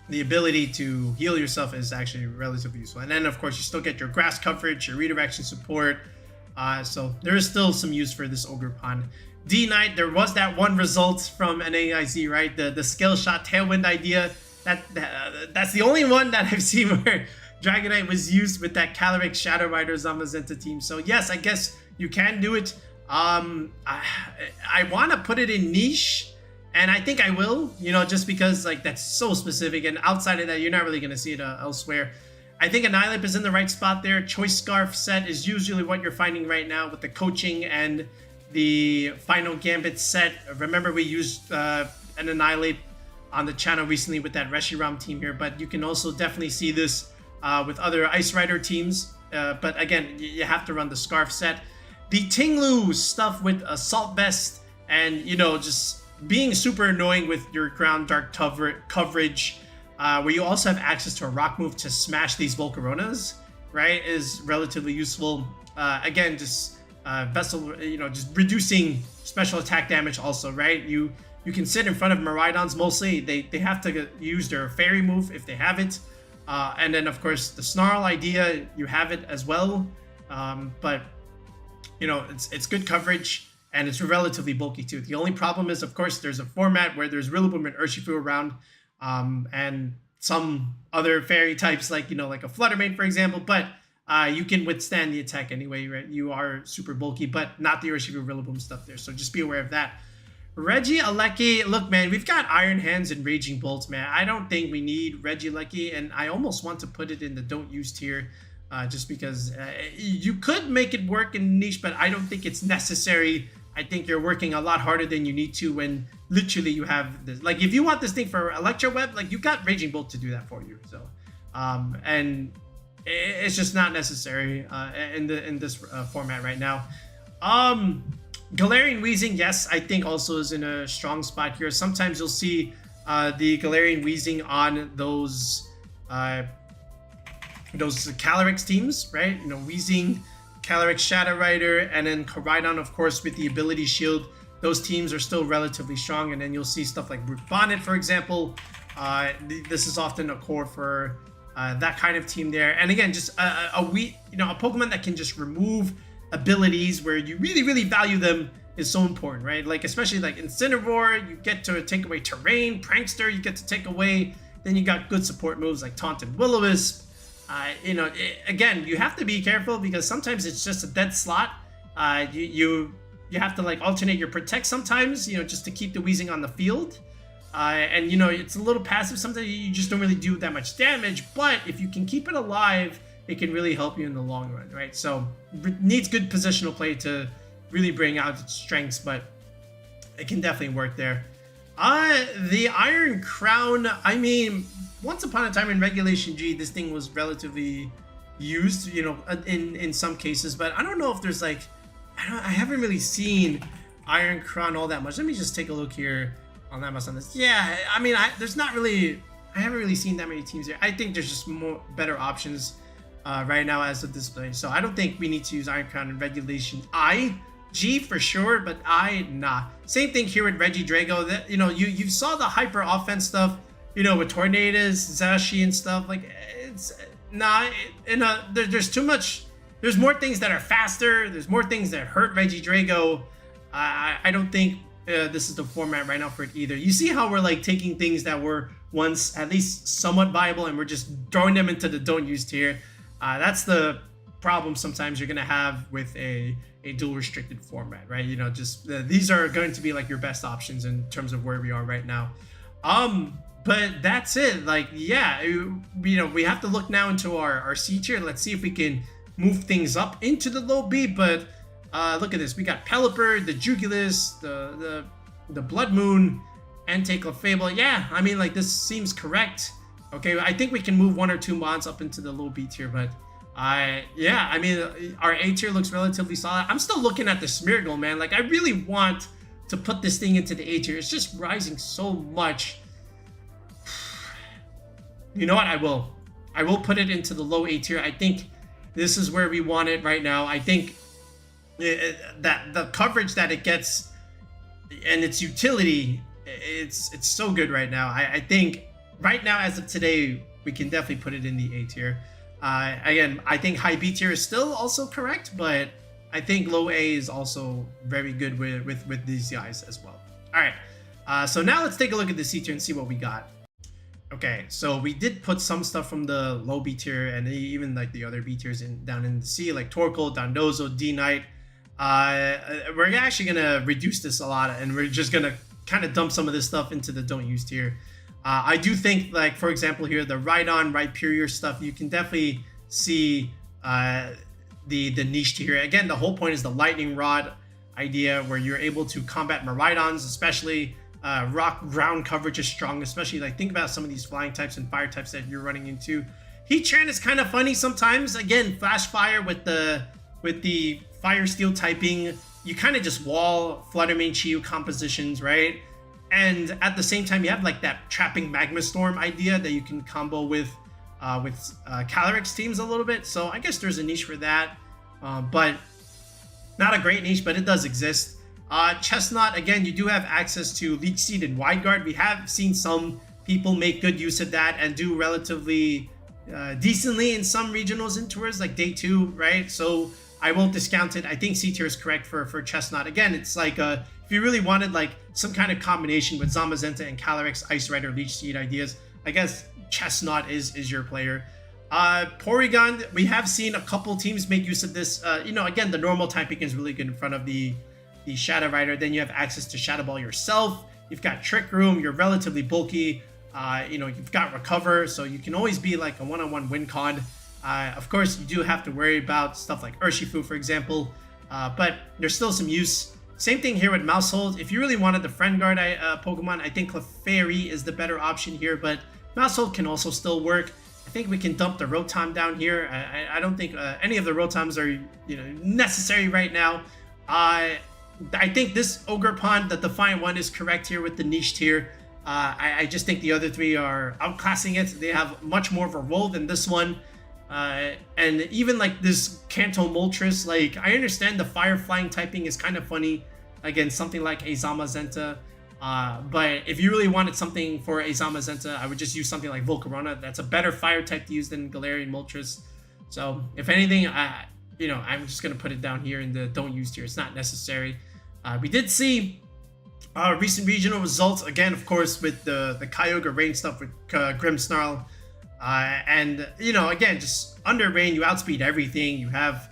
The ability to heal yourself is actually relatively useful. And then of course you still get your grass coverage, your redirection support, So there is still some use for this Ogre Pond. D-Knight, there was that one result from an AIZ, right? The skill shot tailwind idea. That's the only one that I've seen where Dragonite was used with that Calyrex Shadow Rider Zamazenta team. So yes, I guess you can do it. I want to put it in niche, and I think I will, you know, just because like that's so specific, and outside of that, you're not really going to see it elsewhere. I think Annihilate is in the right spot there. Choice Scarf set is usually what you're finding right now with the coaching and the Final Gambit set. Remember, we used an Annihilate on the channel recently with that Reshiram team here, but you can also definitely see this with other Ice Rider teams. But again, you have to run the Scarf set. The Tinglu stuff with Assault Vest and, you know, just being super annoying with your ground dark coverage, where you also have access to a rock move to smash these Volcaronas, right, is relatively useful. Again, just Vessel, you know, just reducing special attack damage also, right? You can sit in front of Miraidons mostly. They have to use their fairy move if they have it. And then, of course, the Snarl idea, you have it as well. But, you know, it's good coverage, and it's relatively bulky too. The only problem is, of course, there's a format where there's Rillaboom and Urshifu around, and some other fairy types like, you know, like a Fluttermane, for example. But you can withstand the attack anyway, right? You are super bulky, but not the Urshifu Rillaboom stuff there. So just be aware of that. Regieleki, look, man, we've got Iron Hands and Raging Bolts, man. I don't think we need Regieleki, and I almost want to put it in the don't use tier, just because you could make it work in niche, but I don't think it's necessary. I think you're working a lot harder than you need to when literally you have this. Like, if you want this thing for Electro Web, like, you've got Raging Bolt to do that for you. So, and it's just not necessary in this format right now. Galarian Weezing, yes, I think also is in a strong spot here. Sometimes you'll see the Galarian Weezing on those Calyrex teams, right? You know, Weezing, Calyrex Shadow Rider, and then Koraidon, of course, with the ability shield. Those teams are still relatively strong, and then you'll see stuff like Root Bonnet, for example. This is often a core for that kind of team there. And again, just a Pokemon that can just remove abilities where you really value them is so important, right? Like, especially like Incineroar, you get to take away Terrain. Prankster, you get to take away. Then you got good support moves like Taunt and Will-O-Wisp. Again, you have to be careful because sometimes it's just a dead slot. You have to like alternate your Protect sometimes, you know, just to keep the Weezing on the field. And you know, it's a little passive. Sometimes you just don't really do that much damage, but if you can keep it alive, it can really help you in the long run, right? So it needs good positional play to really bring out its strengths, but it can definitely work there. The Iron Crown, I mean, once upon a time in Regulation G, this thing was relatively used, you know, in some cases, but I don't know if there's like, I haven't really seen Iron Crown all that much. Let me just take a look here on Amazon. Yeah, I mean, I haven't really seen that many teams here. I think there's just better options right now as of display. So I don't think we need to use Iron Crown in Regulation I. G for sure, but I, nah. Same thing here with Regidrago. That, you know, you saw the hyper offense stuff, you know, with Tornadus, Zashi and stuff. Like, it's nah. There's too much. There's more things that are faster. There's more things that hurt Regidrago. I don't think this is the format right now for it either. You see how we're like taking things that were once at least somewhat viable and we're just throwing them into the don't use tier. That's the problem sometimes you're gonna have with a dual restricted format, right? You know, just these are going to be like your best options in terms of where we are right now. But that's it. Like, yeah, you know, we have to look now into our C tier. Let's see if we can move things up into the low B. But look at this. We got Pelipper, the Jugulus, the Blood Moon, Entei Clefable. Yeah, I mean, like, this seems correct. Okay, I think we can move one or two mods up into the low B tier, but yeah, I mean, our A tier looks relatively solid. I'm still looking at the Smeargle, man. Like, I really want to put this thing into the A tier. It's just rising so much. You know what? I will put it into the low A tier. I think this is where we want it right now. I think that the coverage that it gets and its utility, it's so good right now. I think right now, as of today, we can definitely put it in the A tier. Again, I think high B tier is still also correct, but I think low A is also very good with these guys as well. All right, so now let's take a look at the C tier and see what we got. Okay, so we did put some stuff from the low B tier and even like the other B tiers down in the C, like Torkoal, Dondozo, D-Knight. We're actually gonna reduce this a lot, and we're just gonna kind of dump some of this stuff into the don't use tier. I do think, like, for example here, the Rhydon, Rhyperior stuff, you can definitely see the niche tier. Again, the whole point is the lightning rod idea, where you're able to combat Miraidons, especially rock ground coverage is strong, especially like think about some of these flying types and fire types that you're running into. Heatran is kind of funny sometimes. Again, flash fire with the fire steel typing, you kind of just wall Fluttermane Chiyu compositions, right? And at the same time, you have like that trapping magma storm idea that you can combo with Calyrex teams a little bit. So I guess there's a niche for that, but not a great niche, but it does exist. Chestnut, again, you do have access to Leech Seed and Wide Guard. We have seen some people make good use of that and do relatively decently in some regionals and tours, like day 2, right? So I won't discount it. I think C tier is correct for Chestnut. Again, it's like if you really wanted like some kind of combination with Zamazenta and Calyrex, Ice Rider, Leech Seed ideas, I guess Chestnut is your player. Porygon, we have seen a couple teams make use of this. Again, the normal typing is really good in front of the Shadow Rider. Then you have access to Shadow Ball yourself. You've got Trick Room. You're relatively bulky. You've got Recover, so you can always be like a one-on-one win con. Of course, you do have to worry about stuff like Urshifu, for example, but there's still some use. Same thing here with Maushold. If you really wanted the Friend Guard Pokemon, I think Clefairy is the better option here, but Maushold can also still work. I think we can dump the Rotom down here. I don't think any of the Rotoms are necessary right now. I think this Ogre Pond, the Defiant one, is correct here with the niche tier. I just think the other 3 are outclassing it. They have much more of a role than this one. And even like this Kanto Moltres, like I understand the fire flying typing is kind of funny against something like a Zamazenta. But if you really wanted something for a Zamazenta, I would just use something like Volcarona. That's a better fire type to use than Galarian Moltres. So if anything, I'm just gonna put it down here in the don't use tier. It's not necessary. We did see recent regional results again, of course, with the Kyogre rain stuff with Grimmsnarl. And again, just under rain, you outspeed everything. You have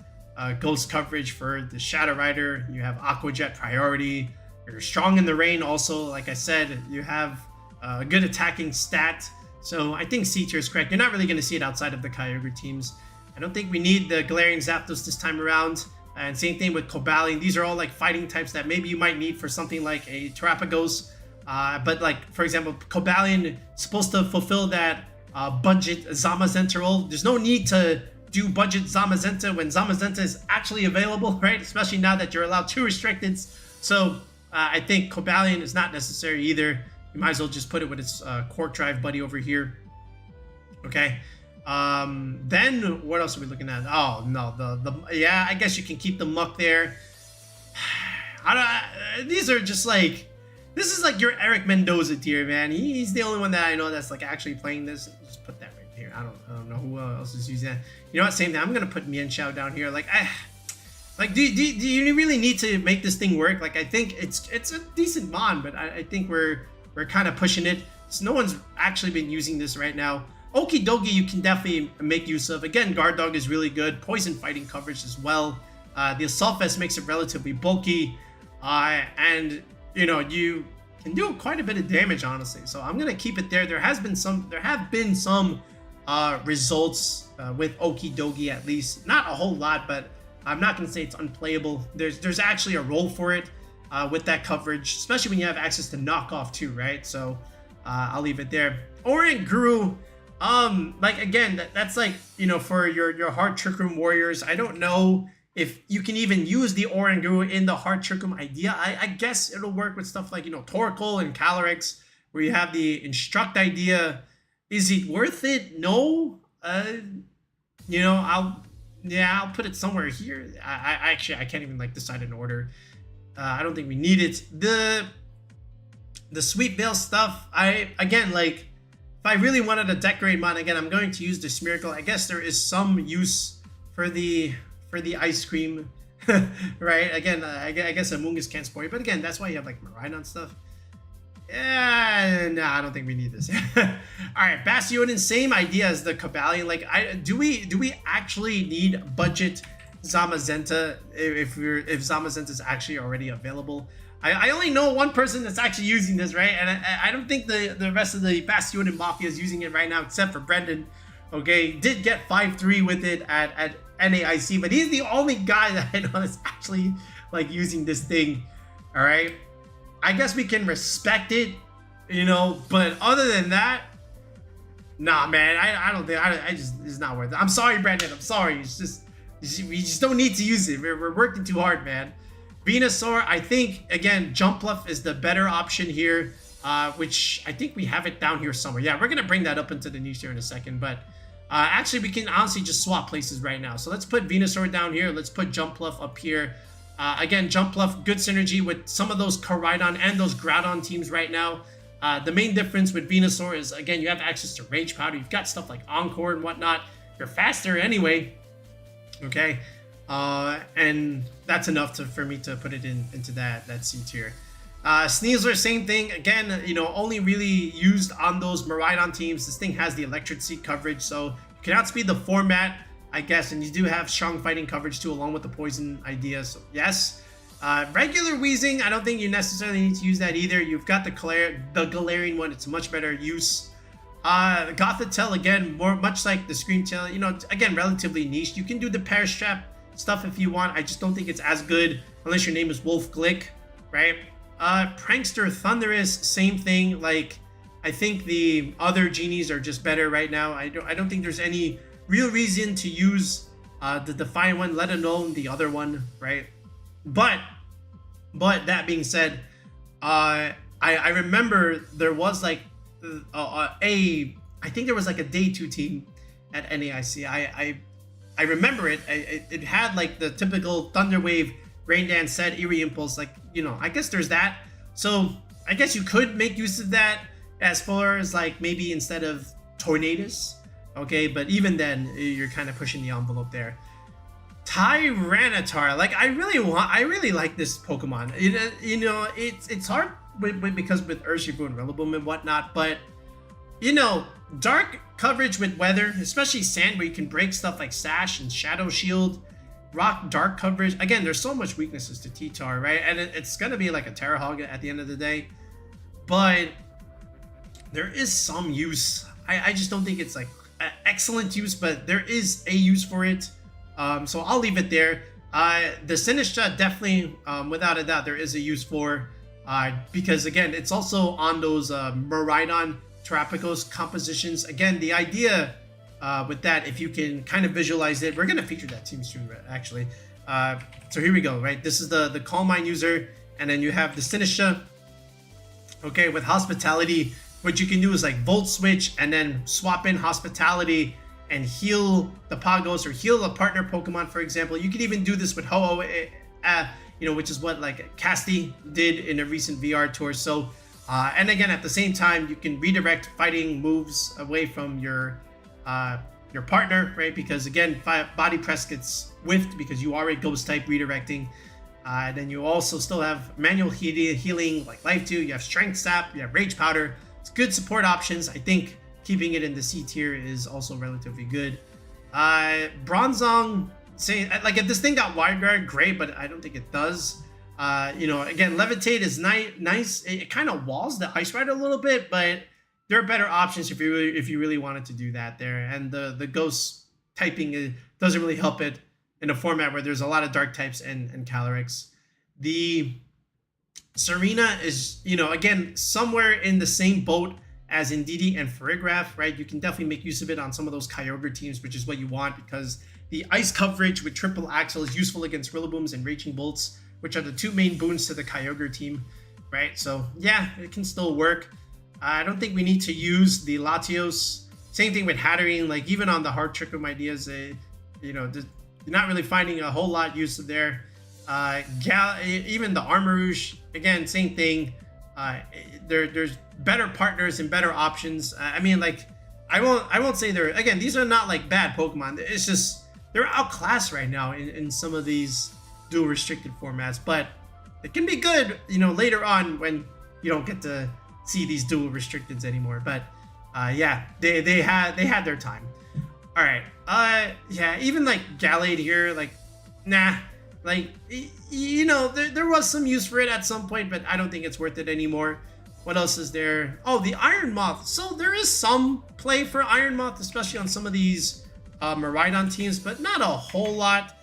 ghost coverage for the Shadow Rider. You have Aqua Jet priority. You're strong in the rain also. Like I said, you have a good attacking stat. So I think C tier is correct. You're not really going to see it outside of the Kyogre teams. I don't think we need the Galarian Zapdos this time around. And same thing with Cobalion. These are all like fighting types that maybe you might need for something like a Terrapagos. But like, for example, Cobalion is supposed to fulfill that budget Zamazenta role. There's no need to do budget Zamazenta when Zamazenta is actually available, right? Especially now that you're allowed 2 restricteds. So I think Cobalion is not necessary either. You might as well just put it with its Quark Drive buddy over here. Okay. Then what else are we looking at? Oh no, yeah, I guess you can keep the Muck there. These are just like, this is like your Eric Mendoza tier, man. He's the only one that I know that's like actually playing this. Just put that right here. I don't know who else is using that. You know what? Same thing. I'm gonna put Mian Xiao down here. Like, do you really need to make this thing work? Like, I think it's a decent mon, but I think we're kind of pushing it. So no one's actually been using this right now. Okidogi you can definitely make use of. Again, Guard Dog is really good. Poison fighting coverage as well. The Assault Vest makes it relatively bulky. And you can do quite a bit of damage, honestly. So I'm gonna keep it there. There have been some results with Okidogi, at least. Not a whole lot, but I'm not gonna say it's unplayable. There's actually a role for it with that coverage, especially when you have access to knockoff too, right? So I'll leave it there. Oranguru, like again, that's like, for your hard Trick Room warriors. I don't know if you can even use the Oranguru in the hard Trick Room idea. I guess it'll work with stuff like, Torkoal and Calyrex, where you have the Instruct idea. Is it worth it? No. I'll put it somewhere here. I can't even like decide an order. I don't think we need it. The Sweet Veil stuff, if I really wanted a decorate mod, again, I'm going to use the Smeargle. I guess there is some use for the ice cream right? Again, I guess Amoonguss can't spoil you, but again, that's why you have like Miraidon stuff. Yeah, no, I don't think we need this. All right, Bastion, same idea as the Cobalion. Like, do we actually need budget Zamazenta if Zamazenta is actually already available? I only know one person that's actually using this, right? And I don't think the rest of the Bastion and Mafia is using it right now, except for Brendan. Okay, did get 5-3 with it at NAIC, but he's the only guy that I know that's actually like using this thing. All right. I guess we can respect it, you know, but other than that, nah, man, I don't think, it's not worth it. I'm sorry, Brandon, I'm sorry. It's just, we just don't need to use it. We're working too hard, man. Venusaur, I think, again, Jumpluff is the better option here, which I think we have it down here somewhere. Yeah, we're going to bring that up into the news here in a second, but actually, we can honestly just swap places right now. So let's put Venusaur down here. Let's put Jumpluff up here. Again, Jumpluff, good synergy with some of those Koraidon and those Groudon teams right now. The main difference with Venusaur is, again, you have access to Rage Powder. You've got stuff like Encore and whatnot. You're faster anyway. Okay. And that's enough for me to put it into that C tier. Sneasler, same thing. Again, you know, only really used on those Miraidon teams. This thing has the Electric Seed coverage, so you can outspeed the format, I guess, and you do have strong fighting coverage too, along with the poison idea. So yes, regular Weezing, I don't think you necessarily need to use that either. You've got the Galarian one; it's much better use. Gothitelle, again, much like the Screamtail, you know, again, relatively niche. You can do the Perish Trap stuff if you want. I just don't think it's as good unless your name is Wolf Glick, right? Prankster, Thundurus, same thing. Like, I think the other genies are just better right now. I don't think there's any real reason to use the Defiant one, let alone the other one, right? But that being said, I remember there was like I think there was like a day 2 team at NAIC. I remember it. It had like the typical Thunder Wave, Rain Dance set, Eerie Impulse, like, you know, I guess there's that. So I guess you could make use of that as far as like maybe instead of Tornadus. Okay, but even then, you're kind of pushing the envelope there. Tyranitar, like I really like this Pokemon. You know, it's hard because with Urshifu and Rillaboom and whatnot, but you know, dark coverage with weather, especially sand, where you can break stuff like Sash and Shadow Shield. Rock dark coverage. Again, there's so much weaknesses to T-Tar, right? And it's gonna be like a Terra Hog at the end of the day, but there is some use. I just don't think it's like excellent use, but there is a use for it. So I'll leave it there. The Sinistcha, definitely, without a doubt, there is a use for, because again, it's also on those Miraidon Terrapagos compositions. Again, the idea with that, if you can kind of visualize it, we're going to feature that team soon, actually. So here we go, right? This is the Calm Mind user, and then you have the Sinistcha. Okay, with Hospitality, what you can do is like Volt Switch and then swap in Hospitality and heal the Pagos or heal a partner Pokemon, for example. You could even do this with Ho-Oh, you know, which is what like Casti did in a recent VR tour. So, and again, at the same time, you can redirect fighting moves away from your partner, right? Because again, Body Press gets whiffed because you are a Ghost type redirecting. And then you also still have manual healing like Life 2. You have Strength Sap. You have Rage Powder. It's good support options. I think keeping it in the C tier is also relatively good. Bronzong, saying like if this thing got Wide Guard, great, but I don't think it does. You know, again, Levitate is nice. It kind of walls the Ice Rider a little bit, but there are better options if you really wanted to do that there. And the Ghost typing doesn't really help it in a format where there's a lot of Dark types and Calyrex. The Serena is, you know, again, somewhere in the same boat as Indeedee and Farigiraf, right? You can definitely make use of it on some of those Kyogre teams, which is what you want because the ice coverage with Triple Axle is useful against Rillabooms and Raging Bolts, which are the two main boons to the Kyogre team, right? So yeah, it can still work. I don't think we need to use the Latios. Same thing with Hatterene, like even on the Hard Trick Room ideas, you know, you're not really finding a whole lot use of there. Even the Armarouge, again, same thing. There's better partners and better options. I mean, like, I won't say they're, again, these are not like bad Pokemon. It's just they're outclassed right now in some of these dual restricted formats, but it can be good, you know, later on when you don't get to see these dual restricteds anymore. But yeah, they had their time. All right, yeah, even like Gallade here, like, nah, like, you know, there was some use for it at some point, but I don't think it's worth it anymore. What else is there? Oh, the Iron Moth. So there is some play for Iron Moth, especially on some of these Miraidon teams, but not a whole lot.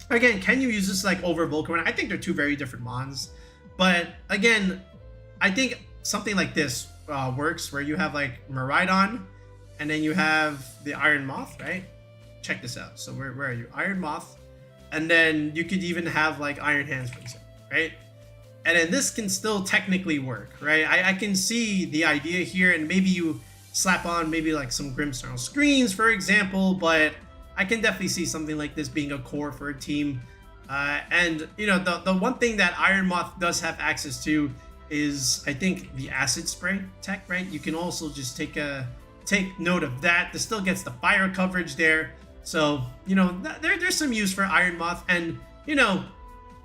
Again, can you use this like over Volcarona? I think they're two very different mons. But again, I think something like this works, where you have like Miraidon, and then you have the Iron Moth, right? Check this out. So where are you? Iron Moth. And then you could even have like Iron Hands, for example, right? And then this can still technically work, right? I can see the idea here, and maybe you slap on maybe like some Grimmsnarl screens, for example, but I can definitely see something like this being a core for a team. And, you know, the one thing that Iron Moth does have access to is, I think, the Acid Spray tech, right? You can also just take note of that. This still gets the fire coverage there. So, you know, there's some use for Iron Moth. And, you know,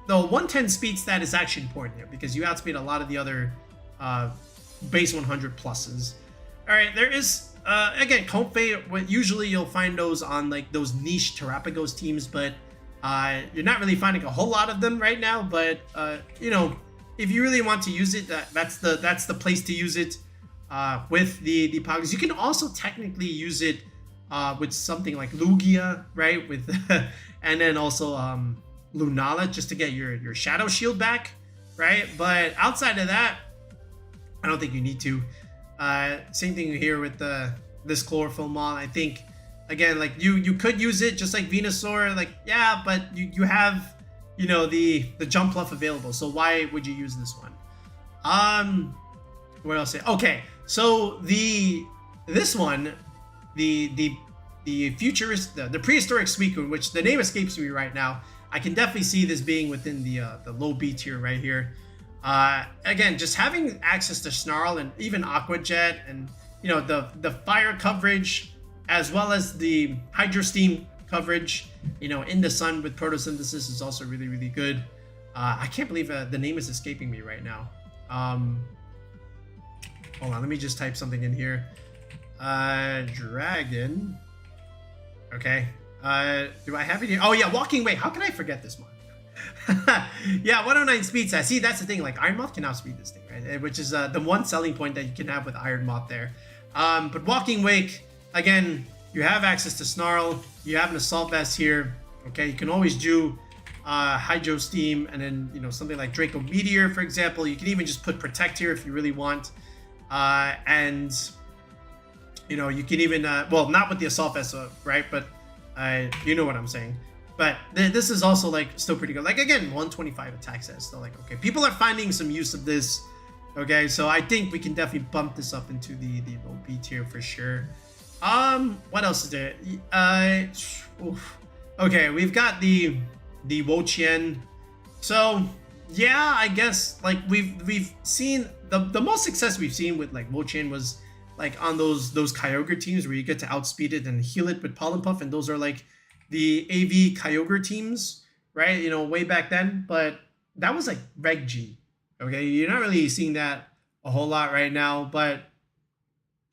the 110 speed stat is actually important here because you outspeed a lot of the other base 100 pluses. All right, there is, again, Comfey, usually you'll find those on like those niche Terrapagos teams, but you're not really finding a whole lot of them right now. But, you know, if you really want to use it, that's the place to use it with the Pogs. You can also technically use it with something like Lugia, right? With and then also Lunala, just to get your Shadow Shield back, right? But outside of that, I don't think you need to. Same thing here with this Chlorophyll Mon. I think, again, like you could use it just like Venusaur, like, yeah, but you have, you know, the jump fluff available. So why would you use this one? What else? Okay, so this one, the futurist, the prehistoric Suicune, which the name escapes me right now. I can definitely see this being within the low B tier right here. Again, just having access to Snarl and even Aqua Jet, and, you know, the fire coverage as well as the Hydro Steam coverage, you know, in the sun with photosynthesis is also really, really good. I can't believe the name is escaping me right now. Hold on, let me just type something in here. Dragon. Okay. Do I have it here? Oh yeah, Walking Wake. How can I forget this one? Yeah, 109 speed stat. See, that's the thing. Like, Iron Moth can outspeed this thing, right? Which is the one selling point that you can have with Iron Moth there. But Walking Wake, again, you have access to Snarl. You have an Assault Vest here. Okay, you can always do Hydro Steam, and then, you know, something like Draco Meteor, for example. You can even just put Protect here if you really want. And, you know, you can even, well, not with the Assault Vest, right? But you know what I'm saying. But this is also, like, still pretty good. Like, again, 125 attack set. So, like, okay, people are finding some use of this. Okay, so I think we can definitely bump this up into the low B tier for sure. What else is there? Okay, we've got the Wo-Chien. So, yeah, I guess, like, we've seen the most success we've seen with, like, Wo-Chien was, like, on those Kyogre teams where you get to outspeed it and heal it with Pollen Puff, and those are, like, the AV Kyogre teams, right? You know, way back then. But that was like Reg G. Okay, you're not really seeing that a whole lot right now. But,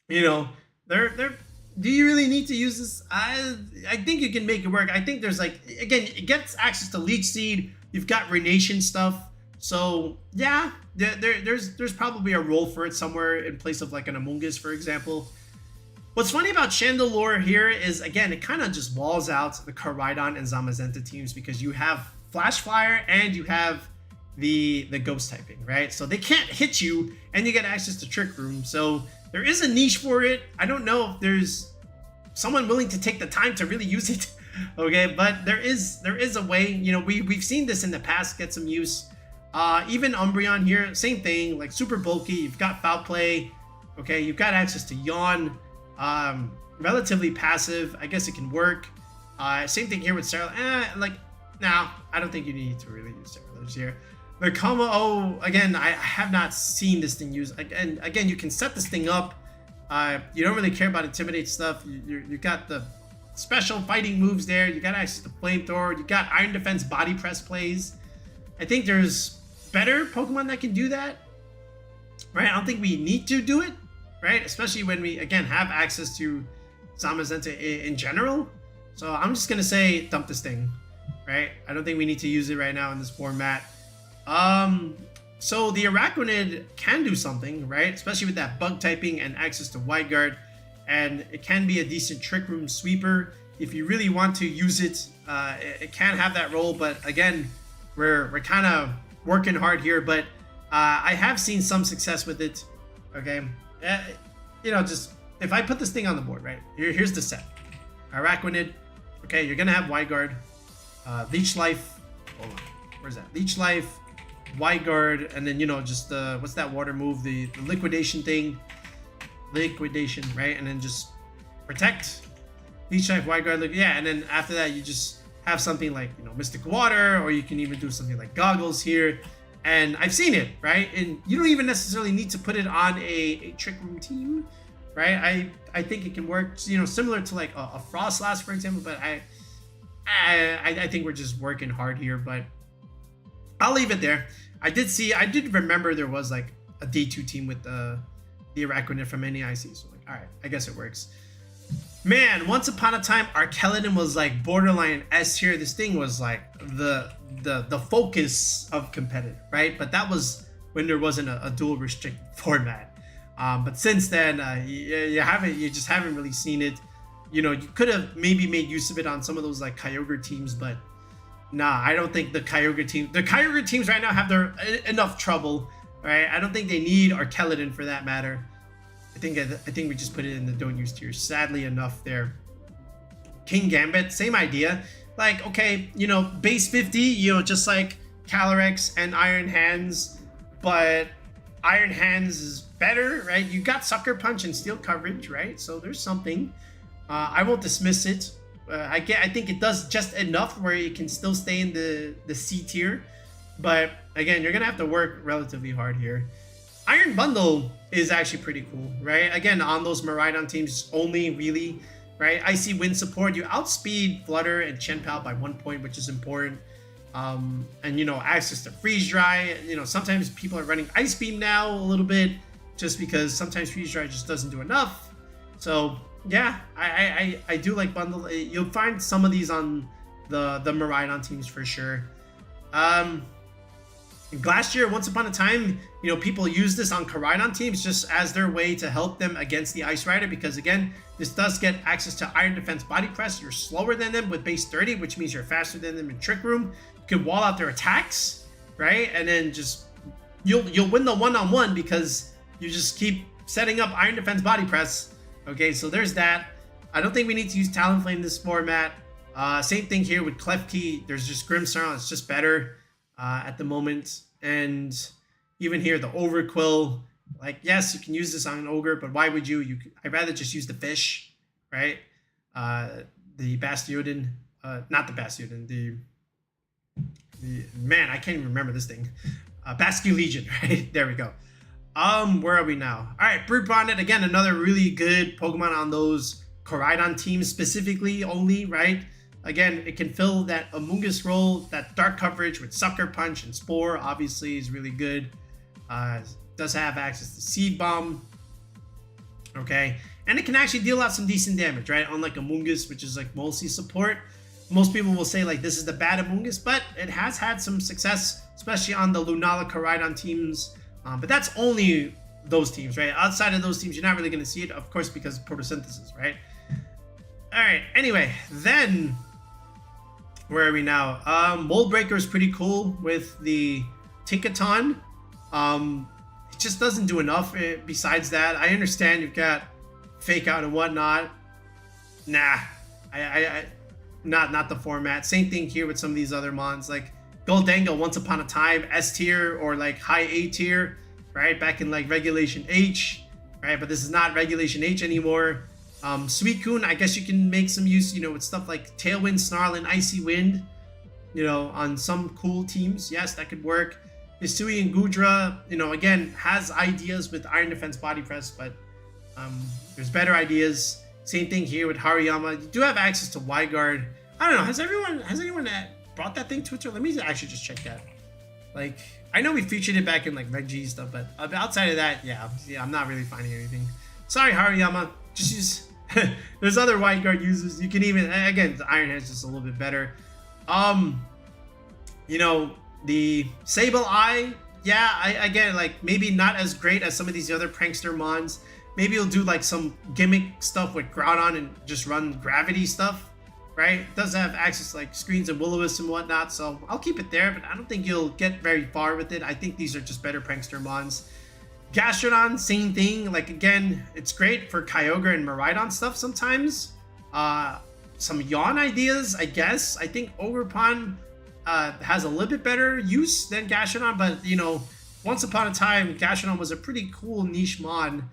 you know, do you really need to use this? I think you can make it work. I think there's, like, again, it gets access to Leech Seed. You've got Renation stuff. So yeah, there's probably a role for it somewhere in place of like an Amoonguss, for example. What's funny about Chandelure here is, again, it kind of just walls out the Koraidon and Zamazenta teams because you have Flash Fire and you have the Ghost typing, right? So they can't hit you, and you get access to Trick Room. So there is a niche for it. I don't know if there's someone willing to take the time to really use it, okay? But there is a way. You know, we've seen this in the past get some use. Even Umbreon here, same thing, like super bulky. You've got Foul Play, okay? You've got access to Yawn. Relatively passive. I guess it can work. Same thing here with Scarlet. Like, no, I don't think you need to really use Scarlet here. The Como, again, I have not seen this thing used. Again, you can set this thing up. You don't really care about Intimidate stuff. You got the special fighting moves there. You got access to flamethrower. You got iron defense body press plays. I think there's better Pokemon that can do that, right? I don't think we need to do it, right? Especially when we, again, have access to Zamazenta in general. So I'm just going to say dump this thing, right? I don't think we need to use it right now in this format. So the Araquanid can do something, right? Especially with that bug typing and access to Wide Guard. And it can be a decent Trick Room sweeper. If you really want to use it, it can have that role. But again, we're kind of working hard here. But I have seen some success with it, okay? You know, just if I put this thing on the board, right? Here's the set. Araquanid, okay, you're going to have Wide Guard. Leech Life, hold on, where's that? Leech Life, Wide Guard, and then, you know, just what's that water move? The liquidation thing. Liquidation, right? And then just protect. Leech Life, Wide Guard, yeah, and then after that, you just have something like, you know, Mystic Water, or you can even do something like Goggles here. And I've seen it, right? And you don't even necessarily need to put it on a Trick Room team, right? I think it can work, you know, similar to like a Frostlass, for example, but I think we're just working hard here, but I'll leave it there. I did remember there was like a D2 team with the Araquanid from NEIC, so like, all right, I guess it works. Man, once upon a time, Arkeladin was like borderline S tier. This thing was like the focus of competitive, right? But that was when there wasn't a dual restricted format. But since then, you just haven't really seen it. You know, you could have maybe made use of it on some of those like Kyogre teams, but nah, I don't think the Kyogre teams right now have their enough trouble, right? I don't think they need Arkeladin for that matter. I think we just put it in the don't use tier, sadly enough there. King Gambit, same idea. Like, okay, you know, base 50, you know, just like Calyrex and Iron Hands, but Iron Hands is better, right? You got Sucker Punch and Steel Coverage, right? So there's something. I won't dismiss it. I think it does just enough where it can still stay in the C tier. But again, you're gonna have to work relatively hard here. Iron Bundle is actually pretty cool, right? Again, on those Miraidon teams only, really, right? Icy Wind support, you outspeed Flutter and Chenpal by 1 point, which is important. And, you know, access to Freeze Dry. You know, sometimes people are running Ice Beam now a little bit, just because sometimes Freeze Dry just doesn't do enough. So, yeah, I do like Bundle. You'll find some of these on the Miraidon teams for sure. Glacier, once upon a time, you know, people use this on Koraidon teams just as their way to help them against the Ice Rider, because again, this does get access to Iron Defense Body Press. You're slower than them with base 30, which means you're faster than them in Trick Room. You can wall out their attacks, right? And then just you'll win the one-on-one because you just keep setting up Iron Defense Body Press. Okay, so there's that. I don't think we need to use Talonflame in this format. Same thing here with Klefki. There's just Grimmsnarl. It's just better at the moment. And even here, the Overquill. Like, yes, you can use this on an Ogre, but why would you? I'd rather just use the fish, right? The Bastiodon. Not the Bastiodon. The man, I can't even remember this thing. Basque Legion, right? There we go. Where are we now? All right, Brute Bonnet, again, another really good Pokemon on those Koraidon teams specifically only, right? Again, it can fill that Amoonguss role, that dark coverage with Sucker Punch and Spore, obviously, is really good. Does have access to Seed Bomb. Okay, and it can actually deal out some decent damage, right? Unlike Amoonguss, which is like mostly support. Most people will say like this is the bad Amoonguss, but it has had some success, especially on the Lunala Koraidon teams. But that's only those teams, right? Outside of those teams, you're not really going to see it, of course, because of photosynthesis, right? All right, anyway, then where are we now? Mold Breaker is pretty cool with the Tinkaton. It just doesn't do enough. Besides that, I understand you've got Fake Out and whatnot. Nah, not the format. Same thing here with some of these other mons, like Goldango, once upon a time, S tier or like high A tier, right? Back in like Regulation H, right? But this is not Regulation H anymore. Suicune, I guess you can make some use, you know, with stuff like Tailwind, Snarl, and Icy Wind, you know, on some cool teams. Yes, that could work. Hisui and Gudra, you know, again, has ideas with Iron Defense Body Press, but there's better ideas. Same thing here with Hariyama. You do have access to wide guard. I don't know. Has anyone brought that thing to Twitter? Let me actually just check that. Like, I know we featured it back in like VGC stuff, but outside of that, yeah, I'm not really finding anything. Sorry, Hariyama. Just use. There's other wide guard users. You can even, again, the Iron Hand's just a little bit better. You know, the Sable Eye, yeah, I get it, like maybe not as great as some of these other prankster mons. Maybe you'll do like some gimmick stuff with Groudon and just run gravity stuff, right? It does have access to like screens and Will-O-Wisp and whatnot, so I'll keep it there, but I don't think you'll get very far with it. I think these are just better prankster mons. Gastrodon, same thing. Like, again, it's great for Kyogre and Miraidon stuff sometimes. Some Yawn ideas, I guess. I think Ogerpon has a little bit better use than Gastrodon, but, you know, once upon a time, Gastrodon was a pretty cool niche mon.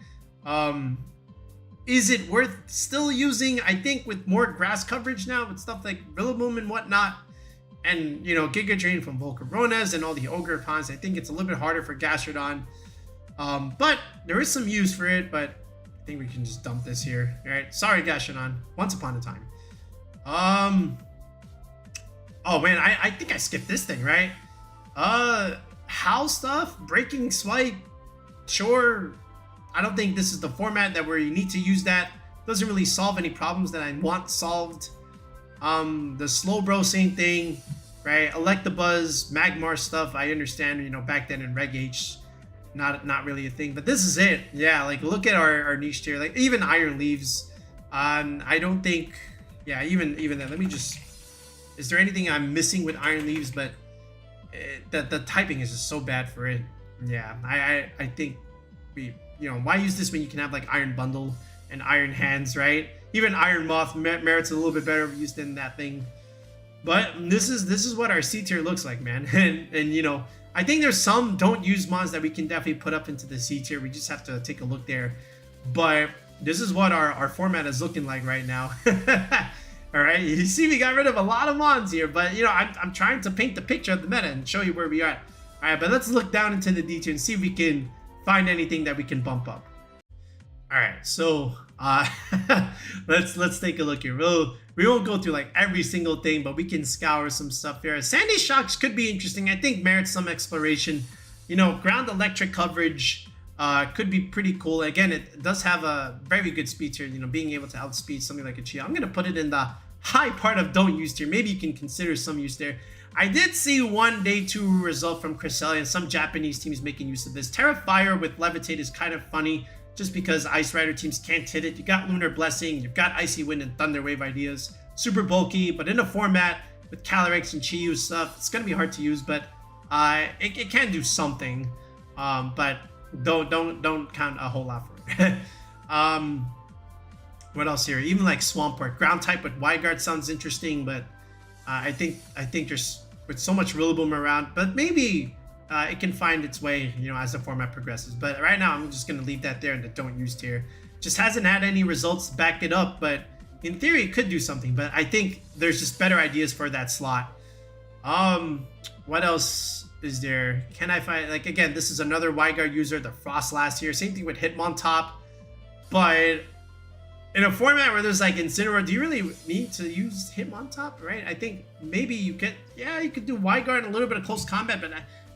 Is it worth still using? I think with more grass coverage now, with stuff like Rillaboom and whatnot, and, you know, Giga Drain from Volcaronas and all the Ogerpons, I think it's a little bit harder for Gastrodon. But there is some use for it, but I think we can just dump this here. All right, sorry, Gastrodon. Once upon a time. Oh man, I think I skipped this thing, right? Howl stuff, breaking swipe, sure. I don't think this is the format that where you need to use that. Doesn't really solve any problems that I want solved. The Slowbro, same thing, right? Electabuzz, Magmar stuff, I understand, you know, back then in Reg H, not really a thing, but this is it. Yeah, like look at our niche tier, like even Iron Leaves. I don't think, yeah, even then, let me just, is there anything I'm missing with Iron Leaves? But the typing is just so bad for it. Yeah, I think we, you know, why use this when you can have like Iron Bundle and Iron Hands, right? Even Iron Moth merits a little bit better use than that thing. But this is what our C tier looks like, man. and you know, I think there's some don't use mons that we can definitely put up into the C tier. We just have to take a look there. But this is what our format is looking like right now. All right, you see we got rid of a lot of mons here, but you know, I'm trying to paint the picture of the meta and show you where we are at. All right, but let's look down into the D tier and see if we can find anything that we can bump up. All right, so let's take a look here. We won't go through like every single thing, but we can scour some stuff here. Sandy Shocks could be interesting. I think merits some exploration. You know, ground electric coverage could be pretty cool. Again, it does have a very good speed tier. You know, being able to outspeed something like a Chia. I'm gonna put it in the high part of don't use tier. Maybe you can consider some use there. I did see one day 2 result from Cresselia and some Japanese teams making use of this. Terra Fire with Levitate is kind of funny just because Ice Rider teams can't hit it. You got Lunar Blessing, you've got Icy Wind and Thunder Wave ideas. Super bulky, but in a format with Calyrex and Chi-Yu stuff, it's gonna be hard to use, but it can do something. But don't count a whole lot for it. What else here? Even like Swampert, ground type with Wide Guard sounds interesting, but I think there's with so much Rillaboom around, but maybe it can find its way, you know, as the format progresses. But right now, I'm just gonna leave that there in the don't use tier. Just hasn't had any results to back it up, but in theory, it could do something. But I think there's just better ideas for that slot. What else is there? Can I find, like, again, this is another Wide Guard user, the Frost last year. Same thing with Hitmontop, but in a format where there's like Incineroar, do you really need to use Hitmontop, right? I think maybe you could, yeah, you could do Wide Guard and a little bit of close combat, but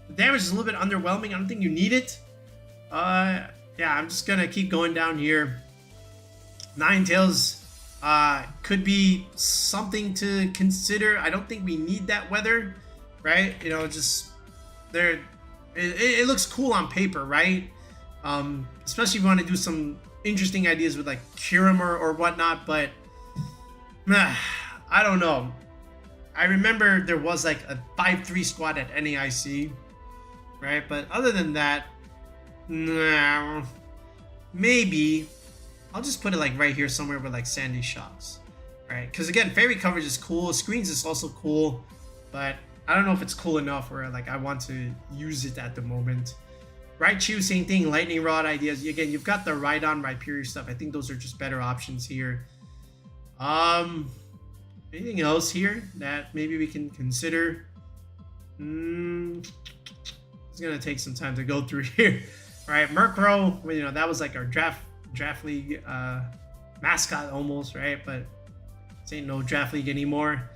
the damage is a little bit underwhelming. I don't think you need it. Yeah, I'm just gonna keep going down here. Ninetales could be something to consider. I don't think we need that weather, right? You know, just there. It looks cool on paper, right? Especially if you want to do some interesting ideas with like Kyurem or whatnot, but I don't know. I remember there was like a 5-3 squad at NAIC, right? But other than that, nah, maybe I'll just put it like right here somewhere with like Sandy Shocks, right? Because again, fairy coverage is cool, screens is also cool, but I don't know if it's cool enough where like I want to use it at the moment. Raichu, same thing, Lightning Rod ideas. Again, you've got the Rhydon, Rhyperior stuff. I think those are just better options here. Anything else here that maybe we can consider? It's gonna take some time to go through here. All right, Murkrow, well, you know, that was like our draft league mascot almost, right? But this ain't no draft league anymore.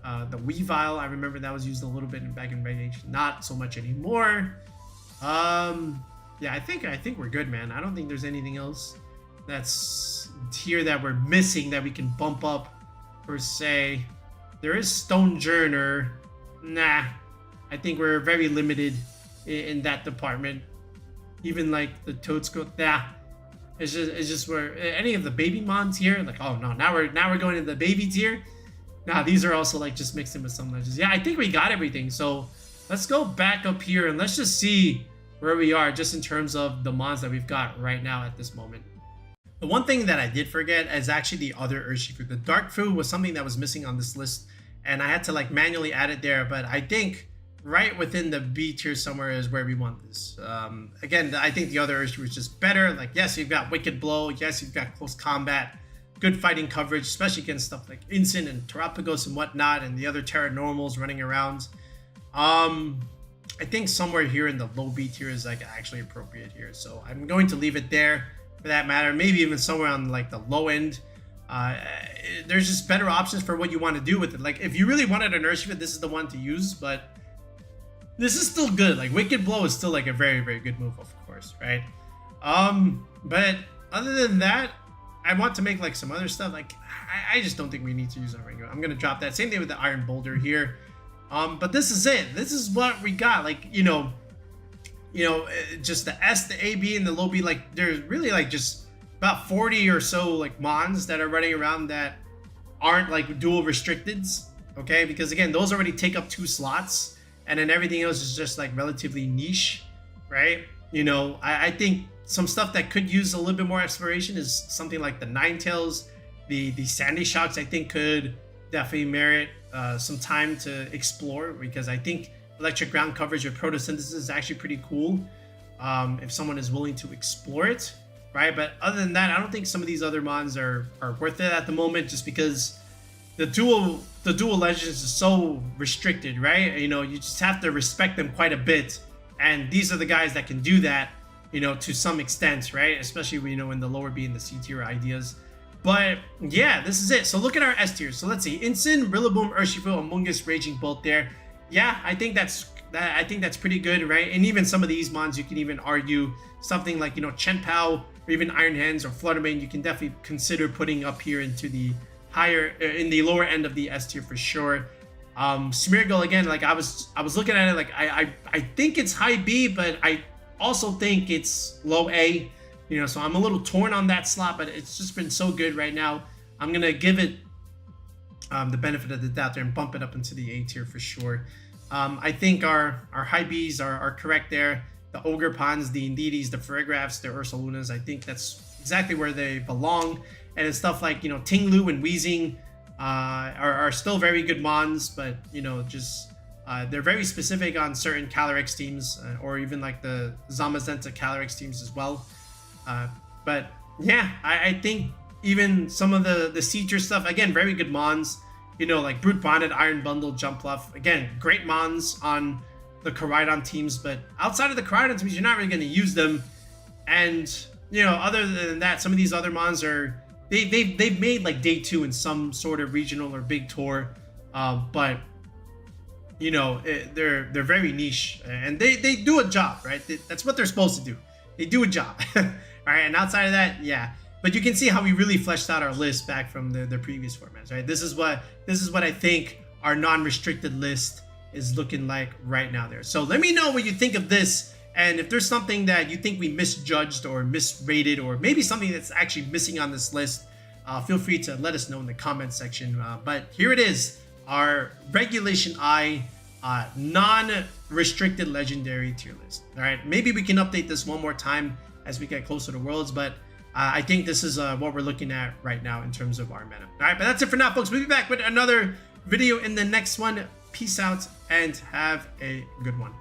The Weavile, I remember that was used a little bit back in regulation, not so much anymore. Yeah, I think we're good, man. I don't think there's anything else that's here that we're missing that we can bump up per se. There is Stonejourner. Nah, I think we're very limited in that department. Even like the Toadstool, nah. It's just where any of the baby mons here, like, oh no, now we're going into the baby tier. Nah, these are also like just mixed in with some legends. Yeah, I think we got everything. So let's go back up here and let's just see where we are just in terms of the mons that we've got right now at this moment. The one thing that I did forget is actually the other Urshifu. The Dark Fu was something that was missing on this list, and I had to like manually add it there, but I think right within the B tier somewhere is where we want this. Again, I think the other Urshifu is just better. Like, yes, you've got Wicked Blow. Yes, you've got Close Combat. Good fighting coverage, especially against stuff like Incin and Terapagos and whatnot, and the other Terra Normals running around. I think somewhere here in the low B tier is like actually appropriate here. So I'm going to leave it there for that matter. Maybe even somewhere on like the low end. There's just better options for what you want to do with it. Like if you really wanted an Urshifu, this is the one to use, but this is still good. Like Wicked Blow is still like a very, very good move, of course, right? But other than that, I want to make like some other stuff. Like I just don't think we need to use our regular. I'm gonna drop that. Same thing with the Iron Boulder here. But this is it. This is what we got. Like just the S, the A, B, and the low B. Like there's really like just about 40 or so like mons that are running around that aren't like dual restricteds. Okay, because again, those already take up 2 slots, and then everything else is just like relatively niche, right? I think some stuff that could use a little bit more exploration is something like the Ninetales, the Sandy Shocks. I think could definitely merit some time to explore, because I think electric ground coverage with photosynthesis is actually pretty cool if someone is willing to explore it, right? But other than that, I don't think some of these other mons are worth it at the moment, just because the dual legends is so restricted, right? You just have to respect them quite a bit, and these are the guys that can do that, to some extent, right? Especially, in the lower B and the C tier ideas. But yeah, this is it. So look at our S tier. So let's see, Incin, Rillaboom, Urshifu, Amoonguss, Raging Bolt there. Yeah, I think that's pretty good, right? And even some of these mons, you can even argue something like, Chenpao, or even Iron Hands or Fluttermane, you can definitely consider putting up here into the in the lower end of the S tier for sure. Smeargle, again, like I was looking at it, like I think it's high B, but I also think it's low A, so I'm a little torn on that slot, but it's just been so good right now. I'm gonna give it the benefit of the doubt there and bump it up into the A tier for sure. I think our high Bs are correct there. The Ogre Pons, the Indeedis, the Ferrigraphs, the Ursalunas, I think that's exactly where they belong. And it's stuff like, Tinglu and Weezing are still very good mons, but, they're very specific on certain Calyrex teams, or even like the Zamazenta Calyrex teams as well. But yeah, I think even some of the C tier stuff, again, very good mons, like Brute Bonnet, Iron Bundle, Jumpluff, again, great mons on the Koraidon teams, but outside of the Koraidon teams, you're not really going to use them. And, other than that, some of these other mons are, they've made like day 2 in some sort of regional or big tour, but they're very niche, and they do a job, right? That's what they're supposed to do. They do a job. All right, and outside of that, yeah. But you can see how we really fleshed out our list back from the previous formats, right? This is what I think our non-restricted list is looking like right now there. So let me know what you think of this, and if there's something that you think we misjudged or misrated, or maybe something that's actually missing on this list, feel free to let us know in the comment section. But here it is, our regulationI non-restricted legendary tier list. All right, maybe we can update this one more time as we get closer to Worlds, but I think this is what we're looking at right now in terms of our meta. All right, but that's it for now, folks. We'll be back with another video in the next one. Peace out and have a good one.